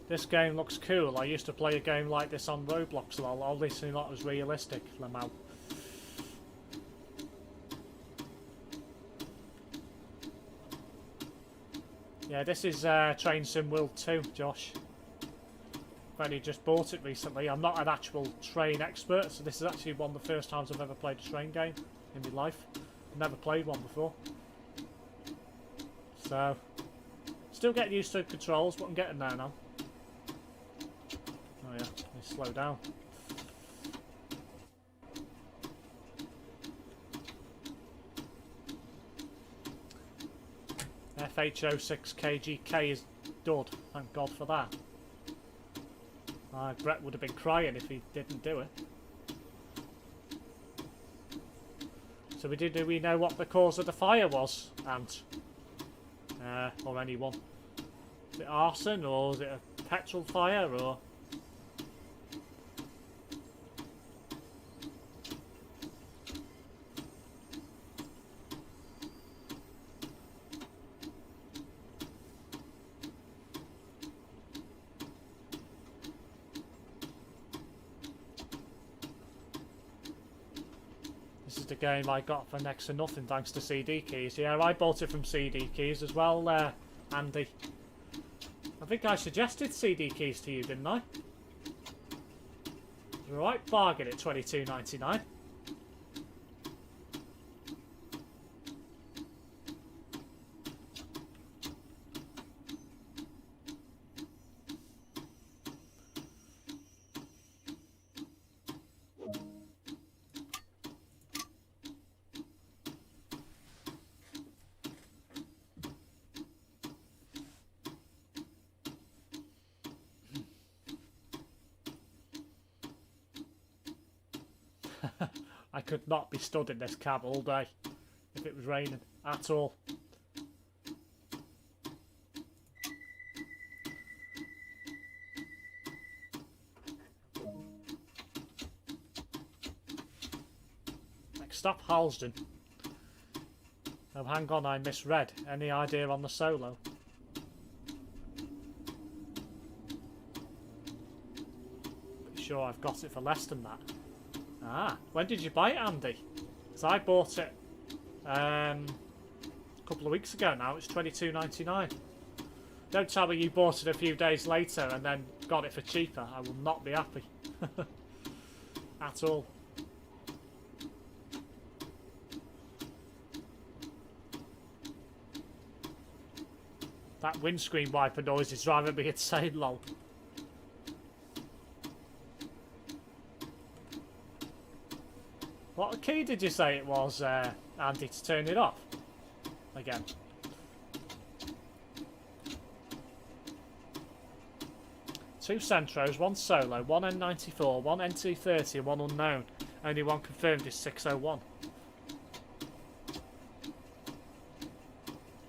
This game looks cool. I used to play a game like this on Roblox, lol. Obviously not as realistic, Lamau. Yeah, this is Train Sim World 2, Josh. I've only just bought it recently. I'm not an actual train expert, so this is actually one of the first times I've ever played a train game in my life. I've never played one before. So, still getting used to the controls, but I'm getting there now. Oh yeah, let me slow down. FH06 KGK is dud, thank God for that. Brett would have been crying if he didn't do it. So do we know what the cause of the fire was, Ant? Or anyone? Is it arson, or is it a petrol fire, or...? Game I got for next to nothing thanks to CD Keys. Yeah, I bought it from CD Keys as well, Andy. I think I suggested CD Keys to you, didn't I? It was a right bargain at $22.99. I could not be stood in this cab all day if it was raining at all. Next stop, Harlesden. Oh, hang on, I misread. Any idea on the solo? Pretty sure I've got it for less than that. Ah, when did you buy it, Andy? Because I bought it a couple of weeks ago now. It's $22.99. Don't tell me you bought it a few days later and then got it for cheaper. I will not be happy. At all. That windscreen wiper noise is driving me insane, lol. What key did you say it was, Andy, to turn it off? Again. 2 Centros, 1 Solo, 1 N94, 1 N230 and 1 unknown. Only one confirmed is 601.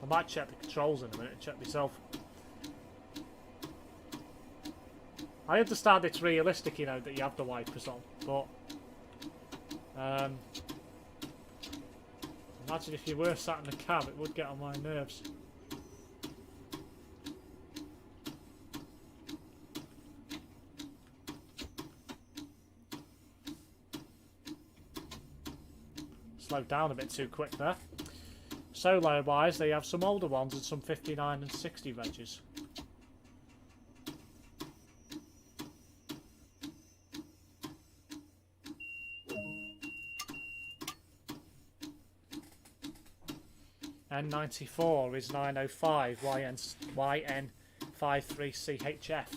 I might check the controls in a minute and check myself. I understand it's realistic, you know, that you have the wipers on, but imagine if you were sat in the cab, it would get on my nerves. Slowed down a bit too quick there. Solo wise, they have some older ones and some 59 and 60 regs. N94 is 905 YN53CHF.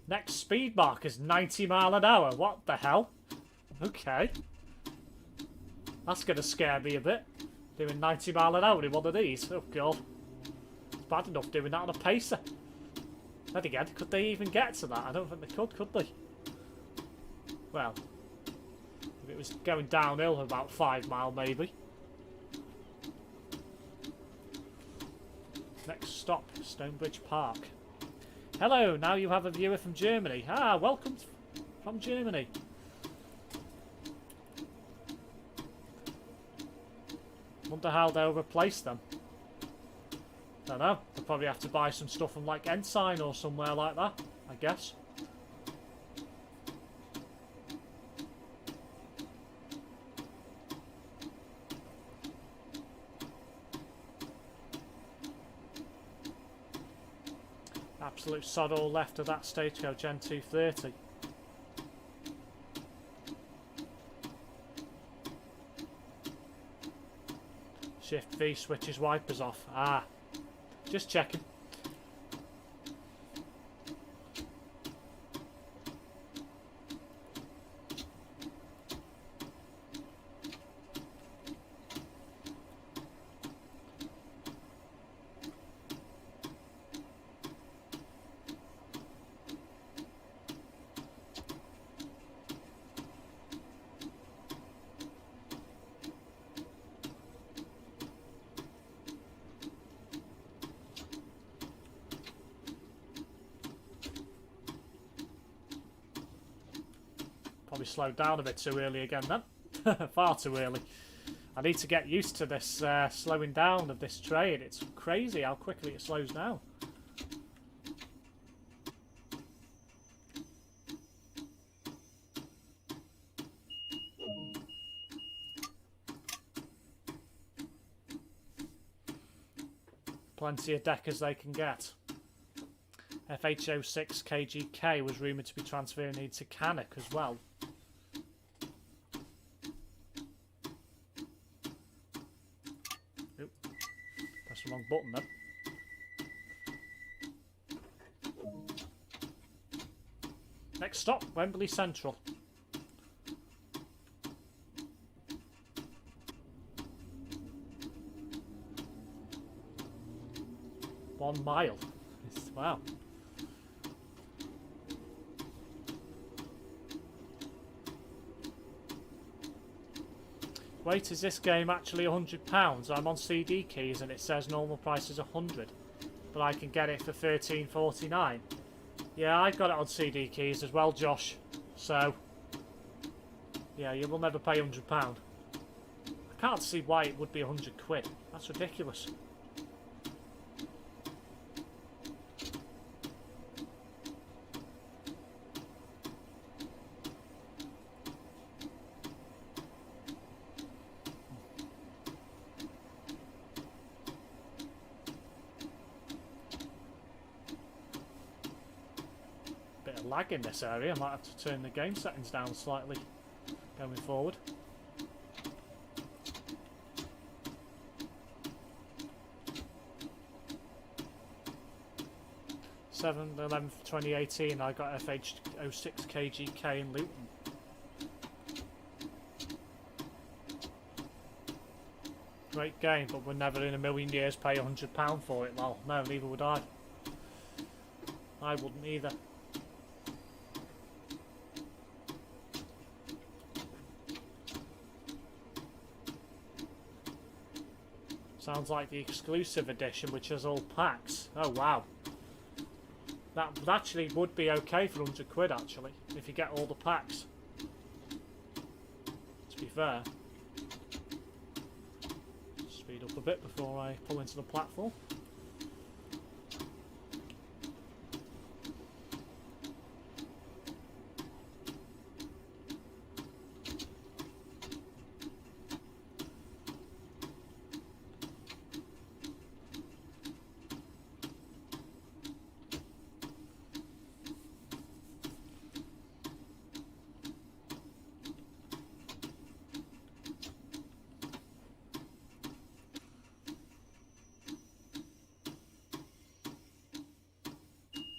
Next speed mark is 90 mile an hour. What the hell? Okay. That's going to scare me a bit. Doing 90 mile an hour in one of these. Oh god. It's bad enough doing that on a pacer. Then again, could they even get to that? I don't think they could they? Well, if it was going downhill about 5 mile maybe. Next stop, Stonebridge Park. Hello, now you have a viewer from Germany. Ah, welcome from Germany. Wonder how they'll replace them. Don't know. They'll probably have to buy some stuff from like Ensign or somewhere like that, I guess. Absolute sod all left of that Stagecoach N230. Shift V switches wipers off. Ah, just checking. Probably slowed down a bit too early again then. Far too early. I need to get used to this slowing down of this train. It's crazy how quickly it slows down. Plenty of deckers they can get. FH06 KGK was rumoured to be transferring into Cannock as well. Oop, pressed the wrong button then. Next stop, Wembley Central. One mile. Wow. Wait, is this game actually £100? I'm on CD keys and it says normal price is £100, but I can get it for £13.49. Yeah, I've got it on CD keys as well, Josh. So, yeah, you will never pay £100. I can't see why it would be £100. That's ridiculous. Lag in this area. I might have to turn the game settings down slightly going forward. 27th, 11th, 2018, I got FH06 KGK in Luton. Great game, but we're never in a million years pay £100 for it, lol. No, neither would I. I wouldn't either. Sounds like the exclusive edition, which has all packs. Oh wow. That actually would be okay for £100, actually, if you get all the packs. To be fair. Speed up a bit before I pull into the platform.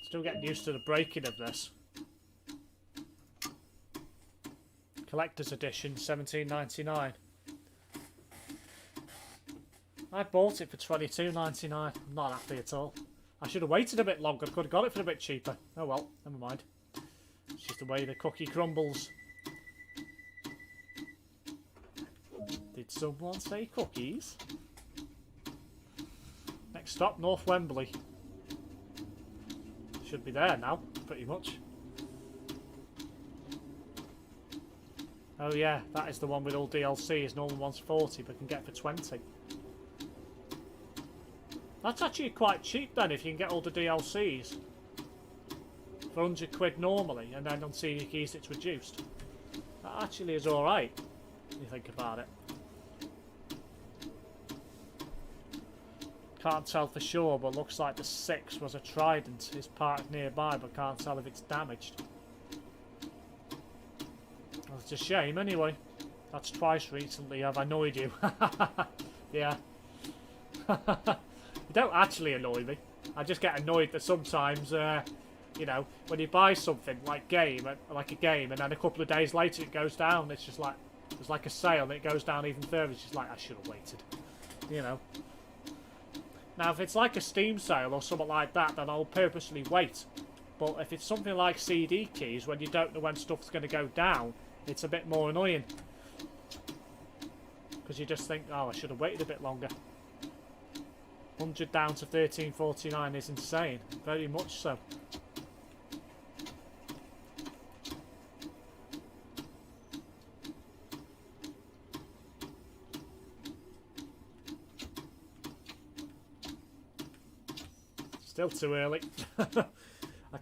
Still getting used to the breaking of this. Collector's edition, $17.99. I bought it for $22.99. I'm not happy at all. I should have waited a bit longer. Could have got it for a bit cheaper. Oh well, never mind. It's just the way the cookie crumbles. Did someone say cookies? Next stop, North Wembley. Should be there now, pretty much. Oh yeah, that is the one with all DLCs. Normal one's 40, but can get for 20. That's actually quite cheap then, if you can get all the DLCs for £100 normally, and then on CD keys it's reduced. That actually is alright, if you think about it. Can't tell for sure, but looks like the 6 was a Trident. It's parked nearby, but can't tell if it's damaged. Well, it's a shame anyway. That's twice recently I've annoyed you. Yeah. You don't actually annoy me. I just get annoyed that sometimes, you know, when you buy something like a game, and then a couple of days later it goes down. It's just like, there's like a sale and it goes down even further. It's just like, I should have waited. You know. Now, if it's like a Steam sale or something like that, then I'll purposely wait. But if it's something like CD keys, when you don't know when stuff's going to go down, it's a bit more annoying. Because you just think, oh, I should have waited a bit longer. 100 down to 13.49 is insane. Very much so. Still too early. I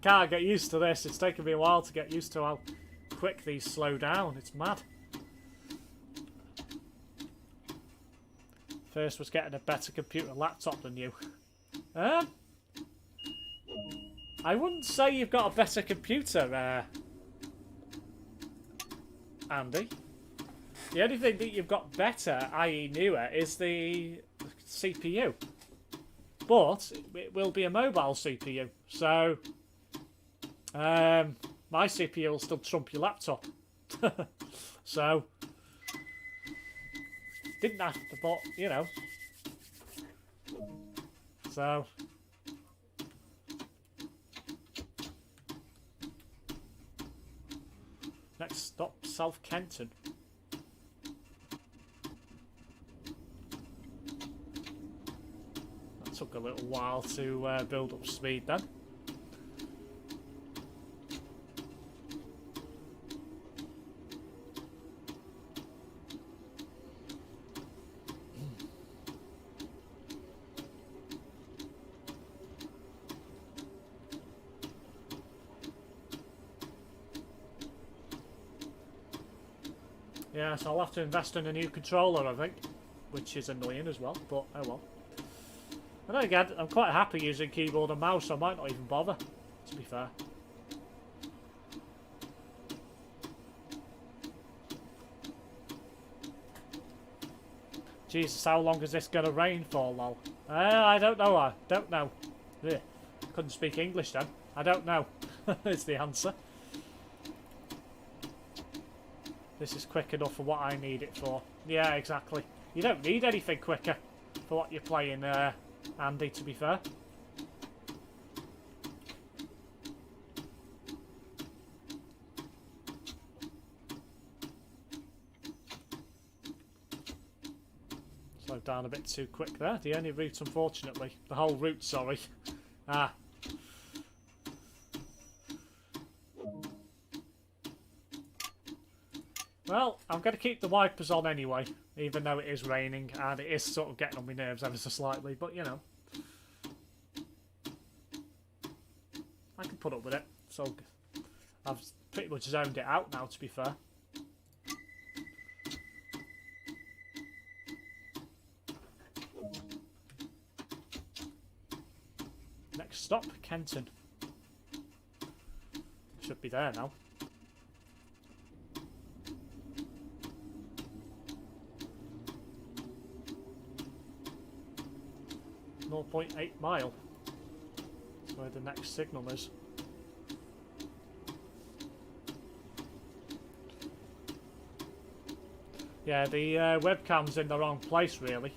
can't get used to this. It's taken me a while to get used to how quick these slow down. It's mad. First was getting a better computer laptop than you. I wouldn't say you've got a better computer, Andy. The only thing that you've got better, i.e. newer, is the CPU. But it will be a mobile CPU, so my CPU will still trump your laptop. So didn't have to, but you know. So next stop, South Kenton. Took a little while to build up speed then. Yeah, so I'll have to invest in a new controller, I think, which is annoying as well, but oh well. And then again, I'm quite happy using keyboard and mouse, so I might not even bother, to be fair. Jesus, how long is this going to rain for, lol? I don't know, I don't know. Ugh. Couldn't speak English then. I don't know. Is the answer. This is quick enough for what I need it for. Yeah, exactly. You don't need anything quicker for what you're playing, Andy, to be fair. Slowed down a bit too quick there. The only route, unfortunately. The whole route, sorry. Ah. Well, I'm going to keep the wipers on anyway, even though it is raining and it is sort of getting on my nerves ever so slightly, but you know. I can put up with it. So I've pretty much zoned it out now, to be fair. Next stop, Kenton. Should be there now. 0.8 mile. That's where the next signal is. Yeah, the webcam's in the wrong place really,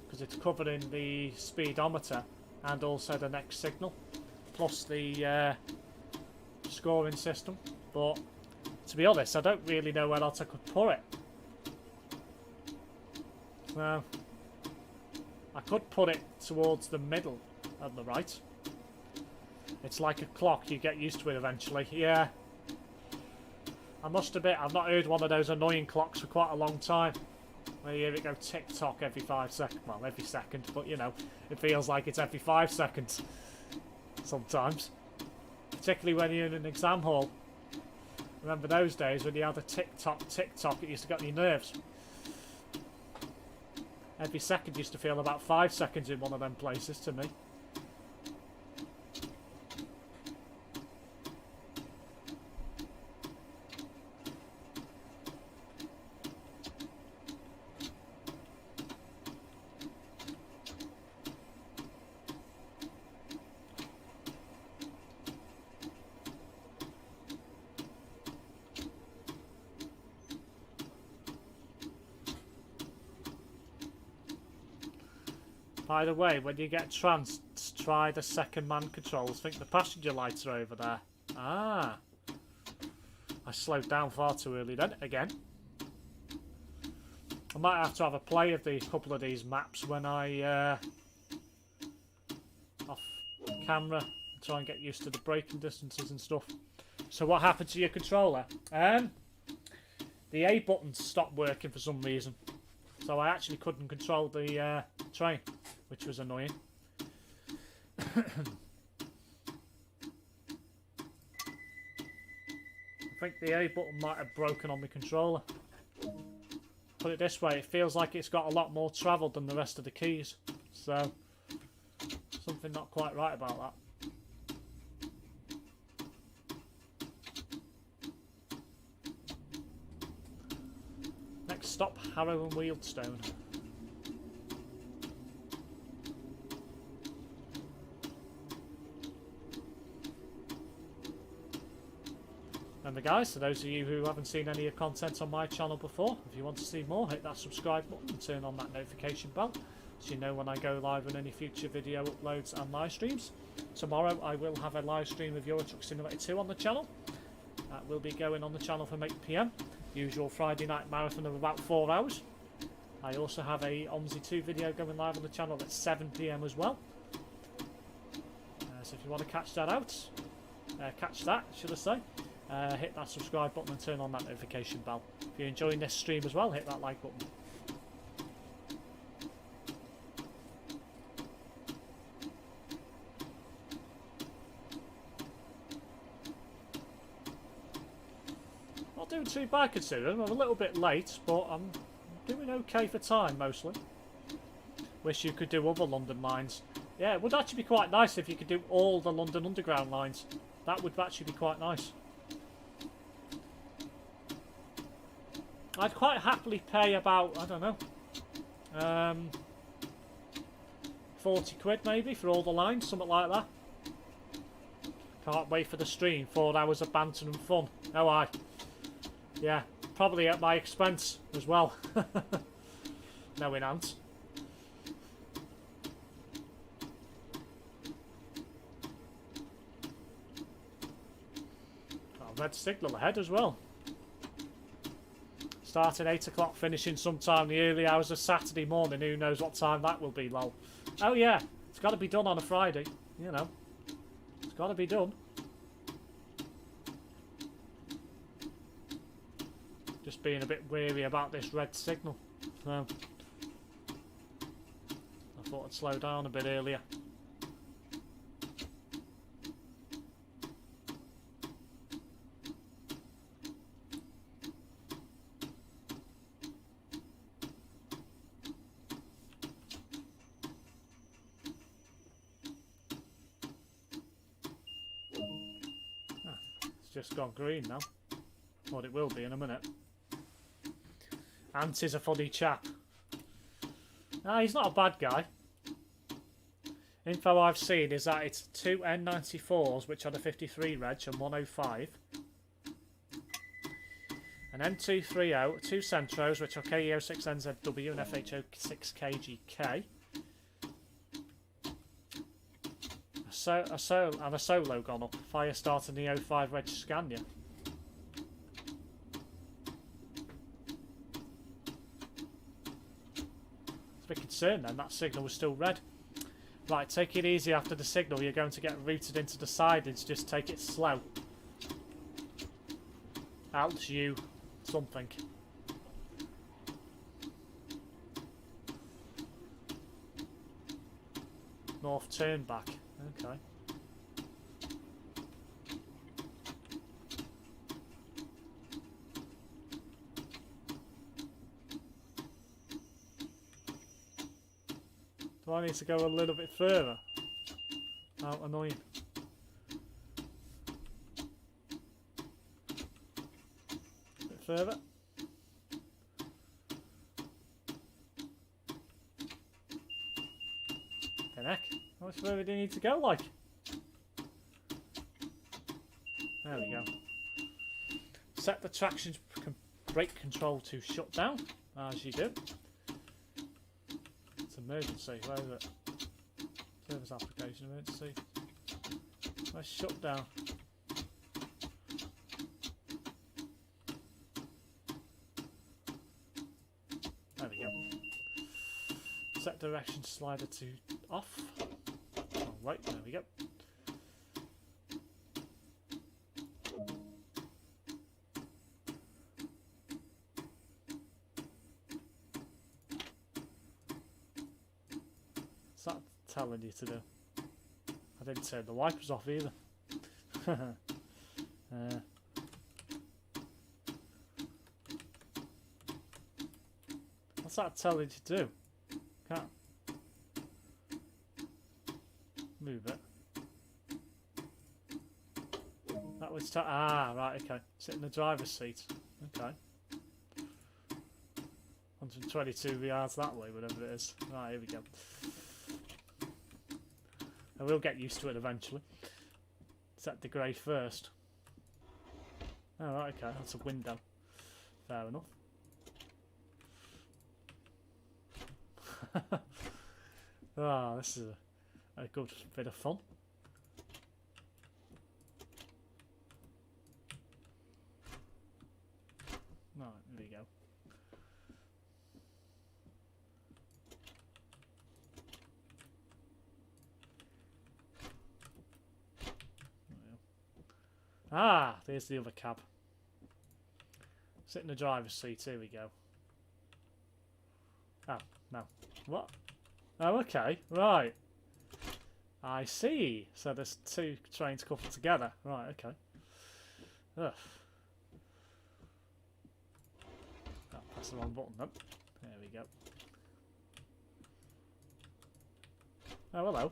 because it's covering the speedometer and also the next signal, plus the scoring system. But to be honest, I don't really know where else I could put it. So I could put it towards the middle on the right. It's like a clock, you get used to it eventually. Yeah. I must admit, I've not heard one of those annoying clocks for quite a long time. Where you hear it go tick-tock every 5 seconds. Well, every second, but you know, it feels like it's every 5 seconds. Sometimes. Particularly when you're in an exam hall. Remember those days when you had a tick-tock, tick-tock, it used to get on your nerves. Every second used to feel about 5 seconds in one of them places to me. By the way, when you get trans, try the second man controls. I think the passenger lights are over there. Ah. I slowed down far too early then, again. I might have to have a play of the couple of these maps when I off camera, try and get used to the braking distances and stuff. So what happened to your controller? The A button stopped working for some reason. So I actually couldn't control the train, which was annoying. I think the A button might have broken on the controller. Put it this way, it feels like it's got a lot more travel than the rest of the keys. So, something not quite right about that. Next stop, Harrow and Wealdstone. Remember guys, for those of you who haven't seen any of the content on my channel before, if you want to see more, hit that subscribe button and turn on that notification bell so you know when I go live on any future video uploads and live streams. Tomorrow I will have a live stream of Euro Truck Simulator 2 on the channel. That will be going on the channel from 8 PM. Usual Friday night marathon of about 4 hours. I also have a OMSI 2 video going live on the channel at 7 PM as well. So if you want to catch that out, should I say, hit that subscribe button and turn on that notification bell. If you're enjoying this stream as well, hit that like button. Not doing too bad considering. I'm a little bit late, but I'm doing okay for time mostly. Wish you could do other London lines. Yeah, it would actually be quite nice if you could do all the London Underground lines. That would actually be quite nice. I'd quite happily pay about, I don't know, 40 quid maybe for all the lines, something like that. Can't wait for the stream. 4 hours of banter and fun. Oh, aye. Yeah, probably at my expense as well. Knowing Ant. Oh, red signal ahead as well. Starting 8 o'clock, finishing sometime in the early hours of Saturday morning. Who knows what time that will be, lol. Oh yeah, it's got to be done on a Friday. You know, it's got to be done. Just being a bit weary about this red signal. So, I thought I'd slow down a bit earlier. Just gone green now. What it will be in a minute. Ant is a funny chap. Nah, he's not a bad guy. Info I've seen is that it's 2 N94s, which are the 53 reg, and 105. An M230, 2 Centros, which are KEO6NZW and FHO6KGK. And a solo gone up. Firestarter Neo 5 Reg Scania. It's a bit concerned then, that signal was still red. Right, take it easy after the signal, you're going to get routed into the sidings, just take it slow. Out you something. North turn back. Okay. Do I need to go a little bit further? How annoying. A bit further. Heck. How much further do you need to go, like? There we go. Set the traction brake control to shut down, as you do. It's emergency, where is it? Service application, emergency. Let's shut down. There we go. Set direction slider to off. Right, there we go. What's that telling you to do? I didn't turn the wipers off either. What's that telling you to do? Can't move it. That was right, okay. Sit in the driver's seat. Okay. 122 yards that way, whatever it is. Right, here we go. I will get used to it eventually. Set the grey first. Oh, right, okay. That's a window. Fair enough. This is a good bit of fun. Right, there we go. There's the other cab. Sit in the driver's seat, here we go. Oh, no. What? Oh, okay, right. I see. So there's two trains coupled together. Right, okay. Ugh. Oh, that's the wrong button then. There we go. Oh, hello.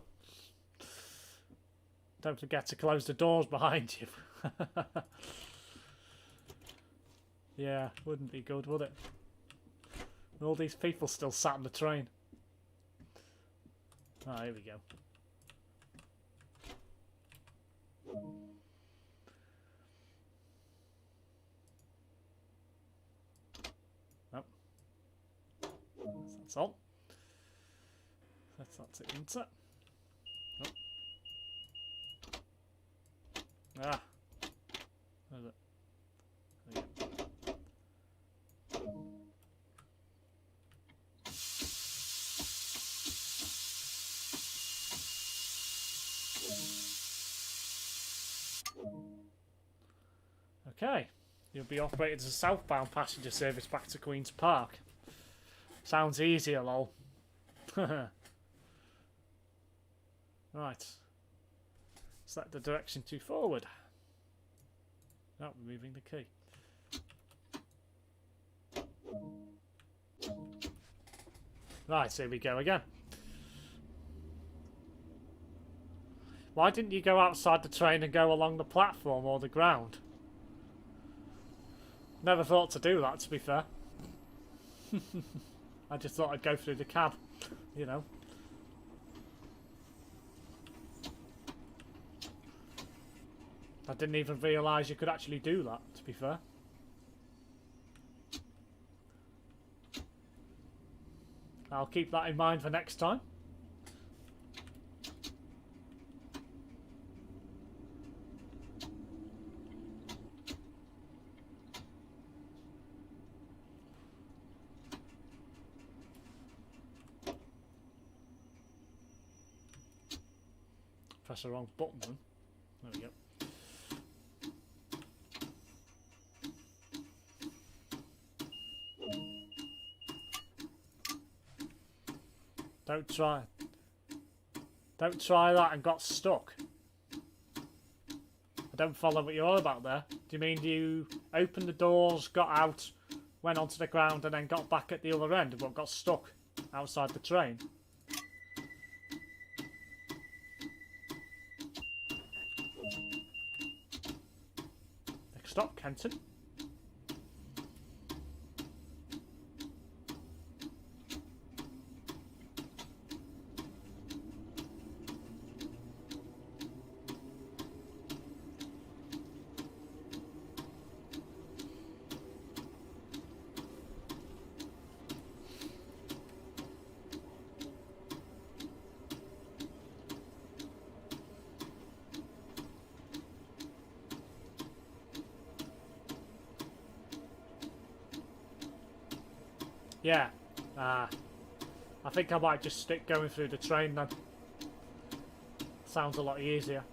Don't forget to close the doors behind you. Yeah, wouldn't be good, would it? All these people still sat on the train. Ah, here we go. Nope. That's on. That's it into. Nope. Ah. Where's it? There you go. Okay, you'll be operated as a southbound passenger service back to Queen's Park. Sounds easier, lol. Right. Select the direction to forward. Oh, removing the key. Right, here we go again. Why didn't you go outside the train and go along the platform or the ground? Never thought to do that, to be fair. I just thought I'd go through the cab, you know. I didn't even realise you could actually do that, to be fair. I'll keep that in mind for next time. Press the wrong button then. There we go. Don't try that and got stuck. I don't follow what you're all about there. Do you mean you opened the doors, got out, went onto the ground and then got back at the other end but got stuck outside the train? Next stop, Kenton. Yeah. I think I might just stick going through the train then. Sounds a lot easier.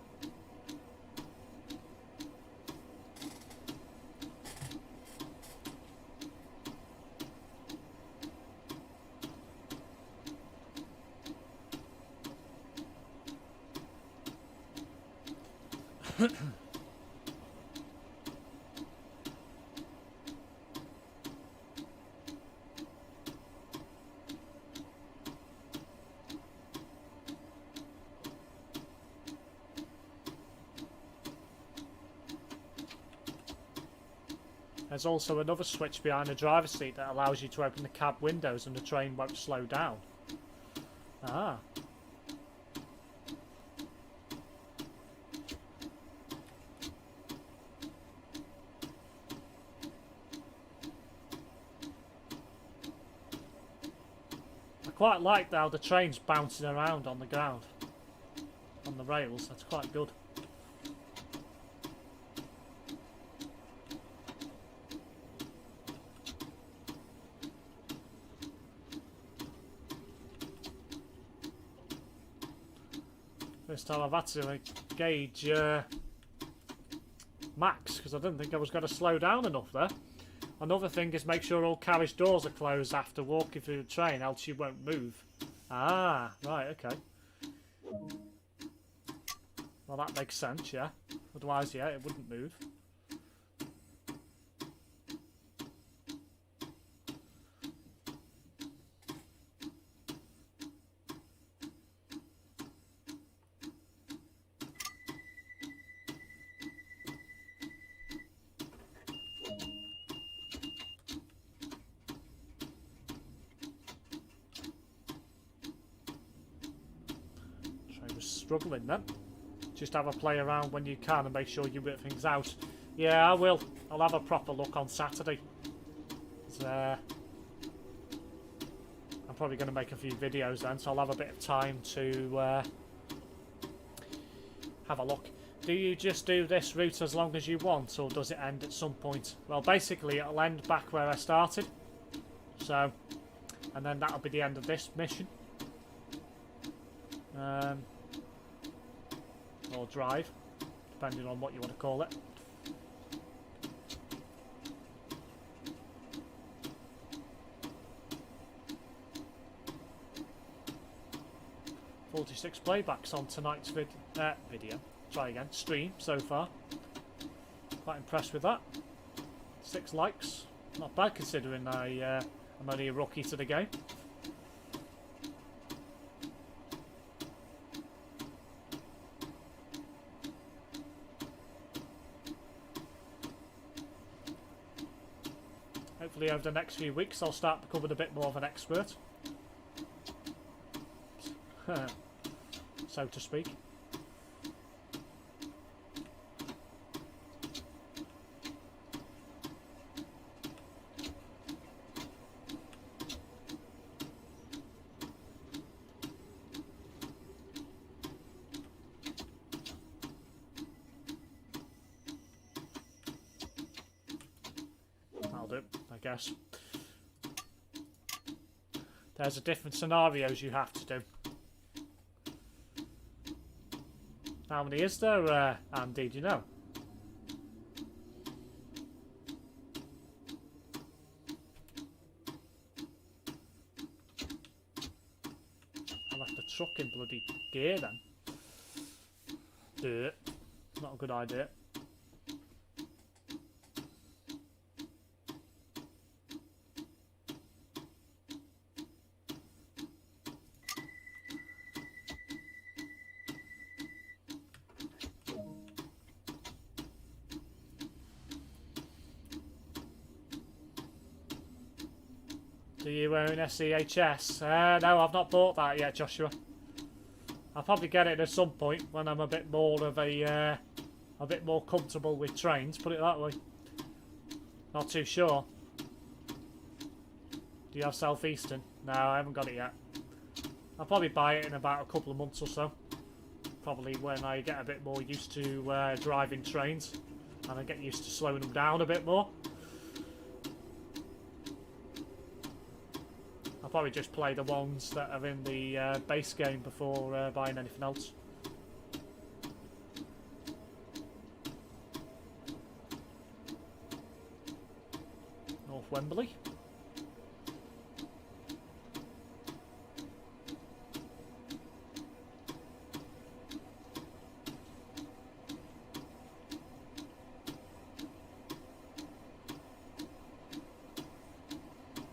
There's also another switch behind the driver's seat that allows you to open the cab windows and the train won't slow down. Ah. I quite like how the train's bouncing around on the ground, on the rails. That's quite good. First time I've had to gauge max because I didn't think I was going to slow down enough there. Another thing is make sure all carriage doors are closed after walking through the train, else you won't move. Ah, right, okay. Well, that makes sense, yeah. Otherwise, yeah, it wouldn't move. Struggling then. just have a play around when you can and make sure you work things out. Yeah, I will. I'll have a proper look on Saturday. I'm probably going to make a few videos then, so I'll have a bit of time to have a look. Do you just do this route as long as you want, or does it end at some point? Well, basically it'll end back where I started. So, and then that'll be the end of this mission. Or drive, depending on what you want to call it. "46 playbacks on tonight's video. Try again. Stream so far. Quite impressed with that. 6 likes. Not bad considering I'm only a rookie to the game. Hopefully over the next few weeks I'll start becoming a bit more of an expert. So to speak. That'll do, I guess. There's a different scenarios you have to do. How many is there, Andy? Do you know? I'll have to truck in bloody gear then. Dirt. Not a good idea. Do you own SEHS? No, I've not bought that yet, Joshua. I'll probably get it at some point when I'm a bit more of a bit more comfortable with trains. Put it that way. Not too sure. Do you have Southeastern? No, I haven't got it yet. I'll probably buy it in about a couple of months or so. Probably when I get a bit more used to driving trains and I get used to slowing them down a bit more. I'll probably just play the ones that are in the base game before buying anything else. North Wembley.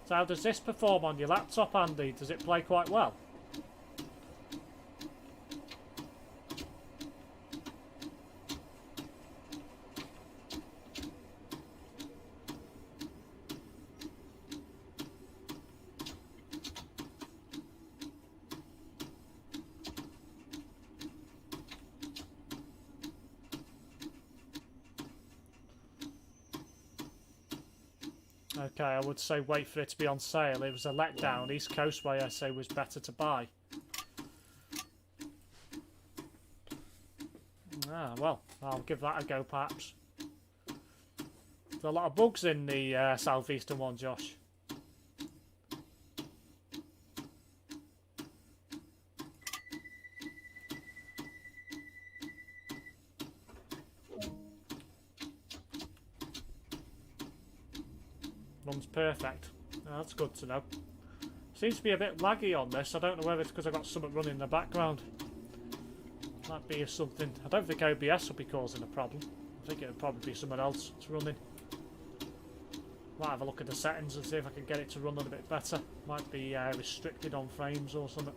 So how does this perform on your laptop, Andy? Does it play quite well? Okay, I would say wait for it to be on sale. It was a letdown. East Coast Way, I say, was better to buy. Ah, well, I'll give that a go, perhaps. There's a lot of bugs in the Southeastern one, Josh. Runs perfect. Oh, that's good to know. Seems to be a bit laggy on this. I don't know whether it's because I've got something running in the background. Might be something. I don't think OBS will be causing a problem. I think it would probably be something else that's running. Might have a look at the settings and see if I can get it to run a little bit better. Might be restricted on frames or something.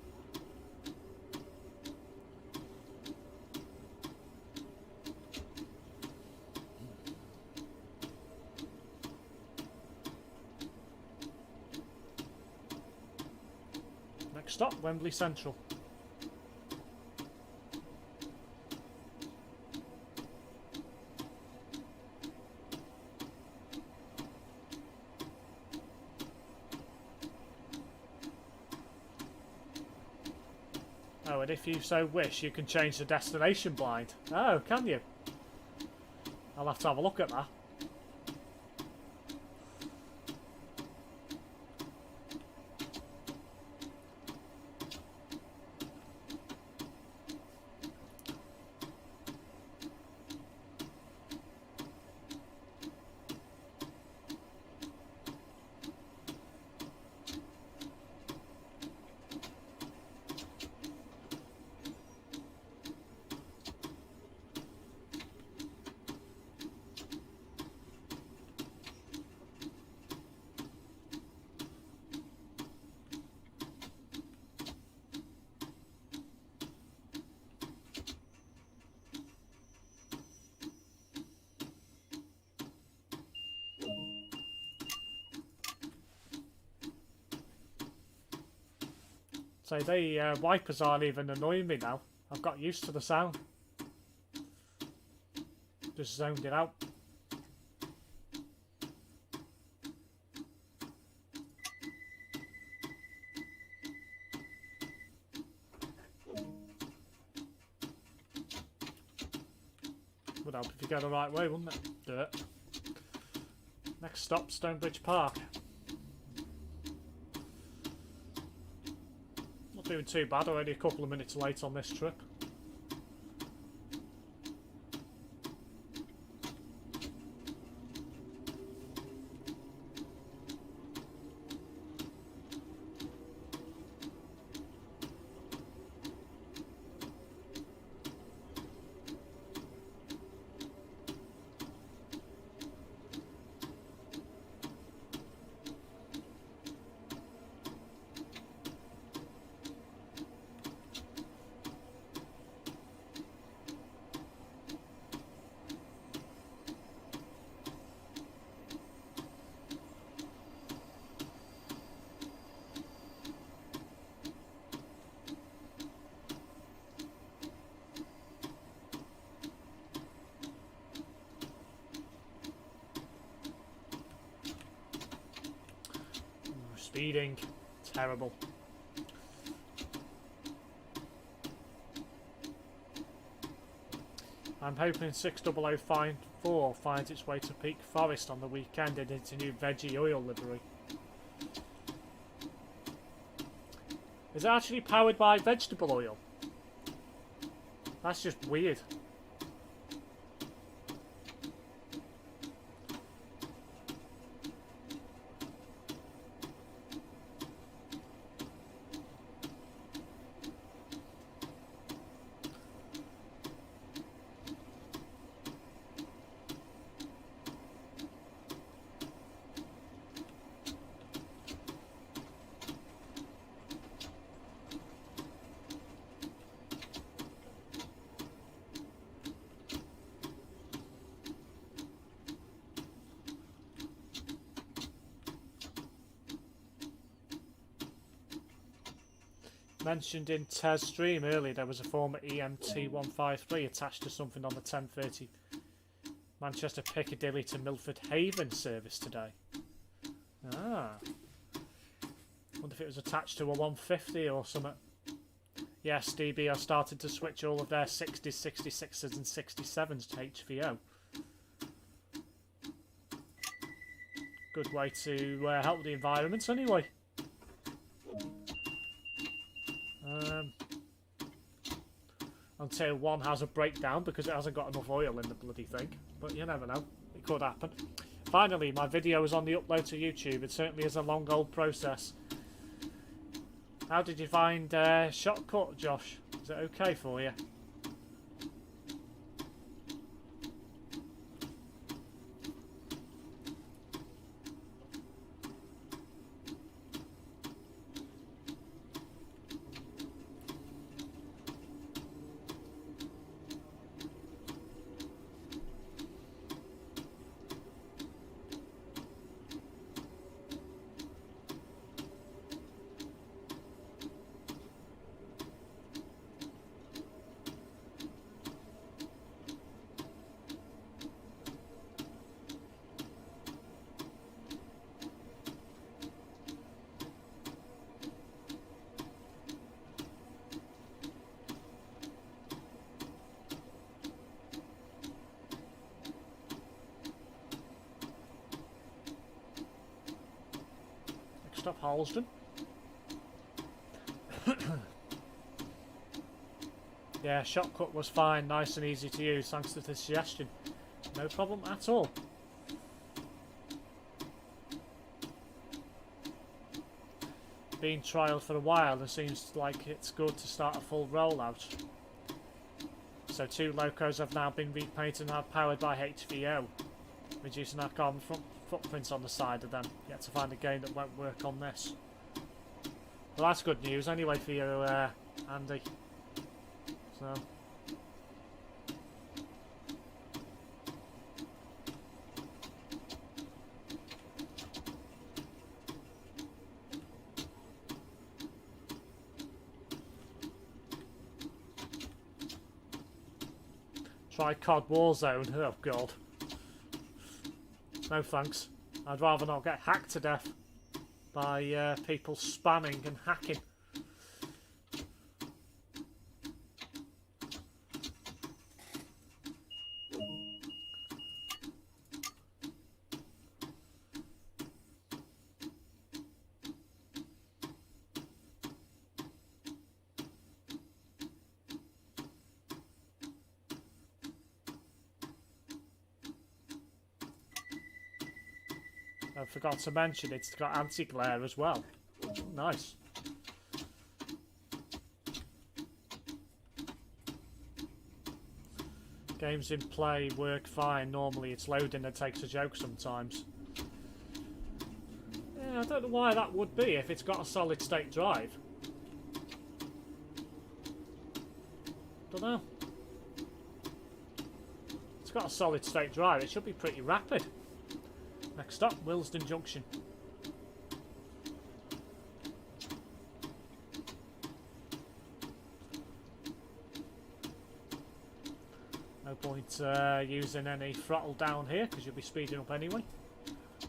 Next stop, Wembley Central. Oh, and if you so wish, you can change the destination blind. Oh, can you? I'll have to have a look at that. So the wipers aren't even annoying me now. I've got used to the sound. Just zoned it out. Would help if you go the right way, wouldn't it? Dirt. Next stop, Stonebridge Park. Not doing too bad, already a couple of minutes late on this trip. Speeding. Terrible. I'm hoping 6004 finds its way to Peak Forest on the weekend in its new veggie oil livery. Is it actually powered by vegetable oil? That's just weird. Mentioned in Tez stream earlier, there was a former EMT-153 attached to something on the 10:30 Manchester Piccadilly to Milford Haven service today. Ah. Wonder if it was attached to a 150 or something. Yes, DB have started to switch all of their 60s, 66s and 67s to HVO. Good way to help the environment anyway. Until one has a breakdown because it hasn't got enough oil in the bloody thing. But you never know. It could happen. Finally, my video is on the upload to YouTube. It certainly is a long old process. How did you find Shotcut, Josh? Is it okay for you? Next up, Halsden. Yeah, shortcut was fine, nice and easy to use, thanks to the suggestion. No problem at all. Been trialled for a while and seems like it's good to start a full rollout. So 2 locos have now been repainted and are powered by HVO, reducing our carbon footprints on the side of them. Yet to find a game that won't work on this. Well, that's good news anyway for you, Andy. So. Try COD Warzone. Oh god. No thanks. I'd rather not get hacked to death by people spamming and hacking. I forgot to mention it's got anti-glare as well. Nice. Games in play work fine. Normally it's loading and takes a joke sometimes. Yeah, I don't know why that would be if it's got a solid state drive. Don't know. It's got a solid state drive. It should be pretty rapid. Next up, Willesden Junction. No point using any throttle down here because you'll be speeding up anyway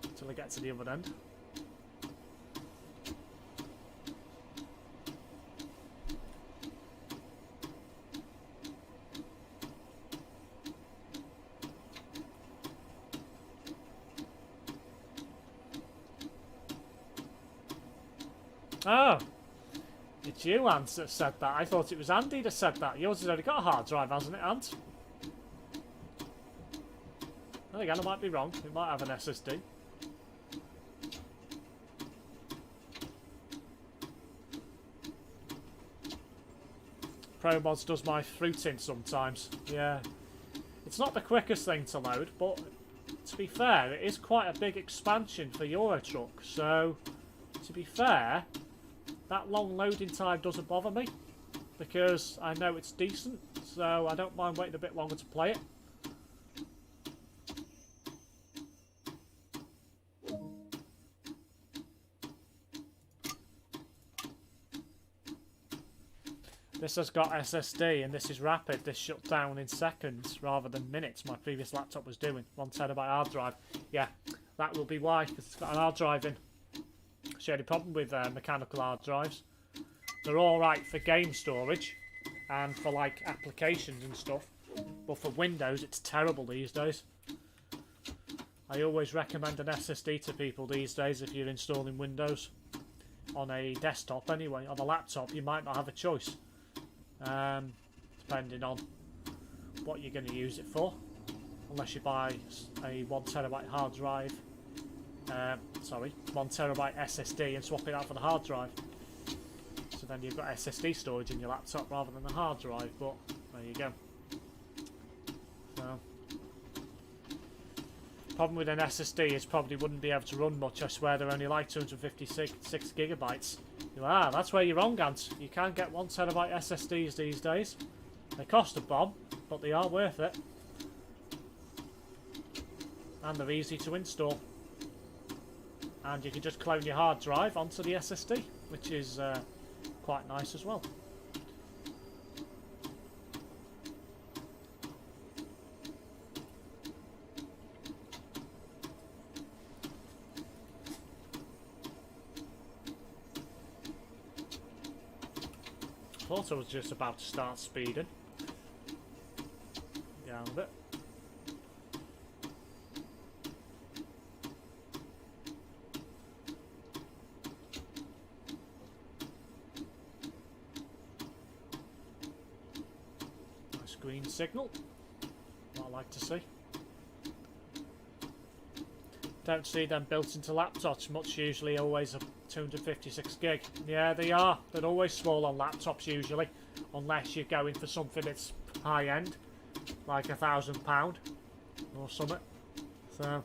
until I get to the other end. Oh, it's you, Ant, that said that. I thought it was Andy that said that. Yours has already got a hard drive, hasn't it, Ant? Then again, I might be wrong. It might have an SSD. ProMods does my fruiting sometimes. Yeah. It's not the quickest thing to load, but to be fair, it is quite a big expansion for Euro Truck. So, to be fair, that long loading time doesn't bother me because I know it's decent, so I don't mind waiting a bit longer to play it. This has got SSD and this is rapid. This shut down in seconds rather than minutes. My previous laptop was doing 1 TB hard drive. Yeah, that will be why, because it's got an hard drive in. It's the only problem with mechanical hard drives. They're alright for game storage and for like applications and stuff, but for Windows it's terrible these days. I always recommend an SSD to people these days if you're installing Windows. On a desktop anyway. On a laptop you might not have a choice, depending on what you're going to use it for, unless you buy a 1 TB hard drive. 1 TB SSD and swap it out for the hard drive. So then you've got SSD storage in your laptop rather than the hard drive, but there you go. So, problem with an SSD is probably wouldn't be able to run much. I swear they're only like 256 gigabytes. That's where you're wrong, Ant. You can get 1 TB SSDs these days. They cost a bomb, but they are worth it. And they're easy to install. And you can just clone your hard drive onto the SSD, which is quite nice as well. Thought I was just about to start speeding. Down a bit. green signal. What I like to see. Don't see them built into laptops much, usually always a 256 gig. Yeah, they are. They're always small on laptops usually, unless you're going for something that's high end, like £1,000 or something. So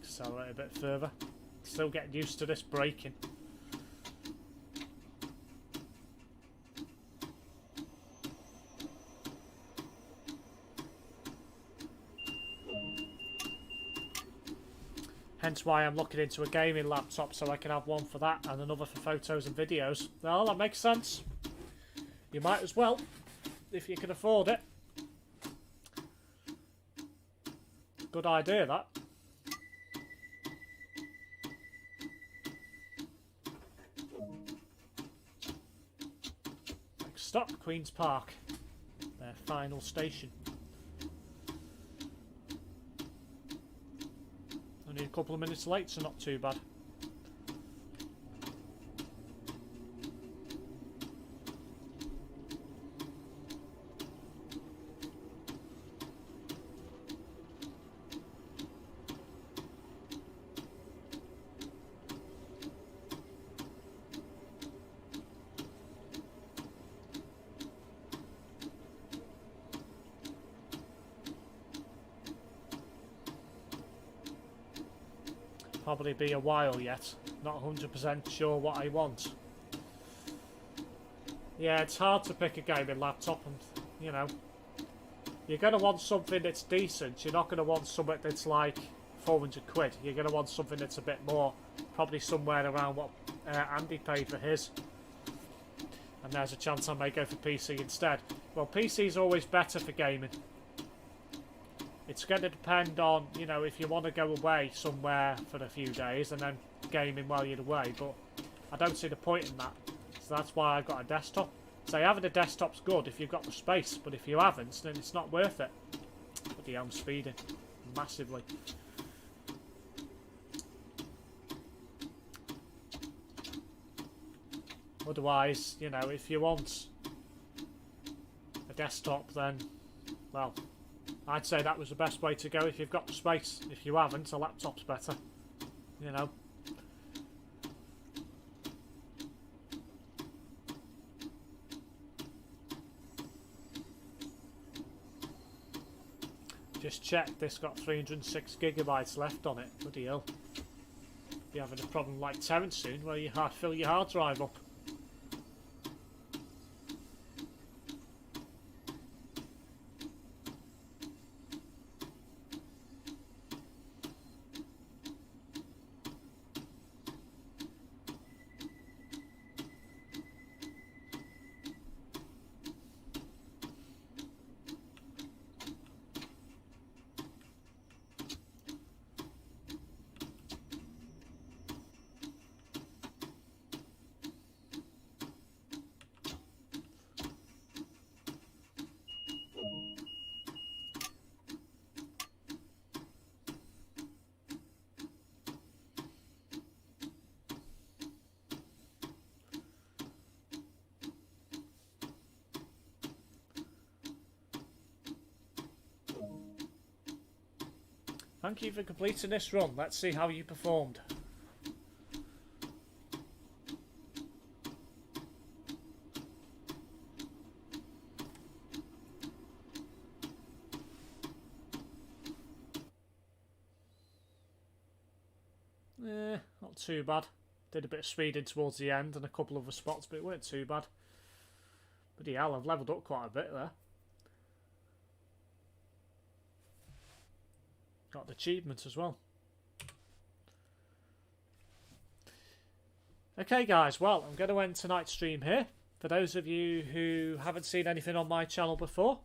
accelerate a bit further. Still getting used to this braking. Hence why I'm looking into a gaming laptop, so I can have one for that and another for photos and videos. Well, that makes sense. You might as well, if you can afford it. Good idea, that. Next stop, Queen's Park. Their final station. Only a couple of minutes late, so not too bad. Probably be a while yet. Not 100% sure what I want. Yeah, it's hard to pick a gaming laptop, and you know, you're going to want something that's decent. You're not going to want something that's like 400 quid. You're going to want something that's a bit more, probably somewhere around what Andy paid for his. And there's a chance I may go for PC instead. Well, PC's always better for gaming. It's going to depend on, you know, if you want to go away somewhere for a few days and then gaming while you're away, but I don't see the point in that. So that's why I've got a desktop. So having a desktop's good if you've got the space, but if you haven't, then it's not worth it. Bloody hell, I'm speeding massively. Otherwise, you know, if you want a desktop, then, well, I'd say that was the best way to go if you've got the space. If you haven't, a laptop's better, you know. Just check, this got 306 gigabytes left on it. Bloody hell. You're having a problem like Terrence soon, where you fill your hard drive up. Thank you for completing this run. Let's see how you performed. Not too bad. Did a bit of speeding towards the end and a couple of other spots, but it weren't too bad. Bloody hell, I've levelled up quite a bit there. Got the achievement as well. Okay guys, well, I'm going to end tonight's stream here. For those of you who haven't seen anything on my channel before,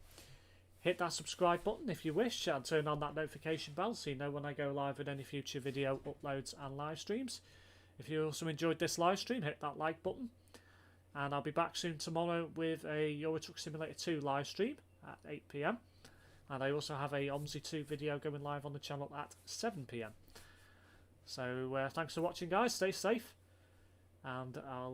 hit that subscribe button if you wish and turn on that notification bell so you know when I go live with any future video uploads and live streams. If you also enjoyed this live stream, hit that like button. And I'll be back soon tomorrow with a Euro Truck Simulator 2 live stream at 8 PM. And I also have a OMSI 2 video going live on the channel at 7 PM. So thanks for watching, guys. Stay safe. And I'll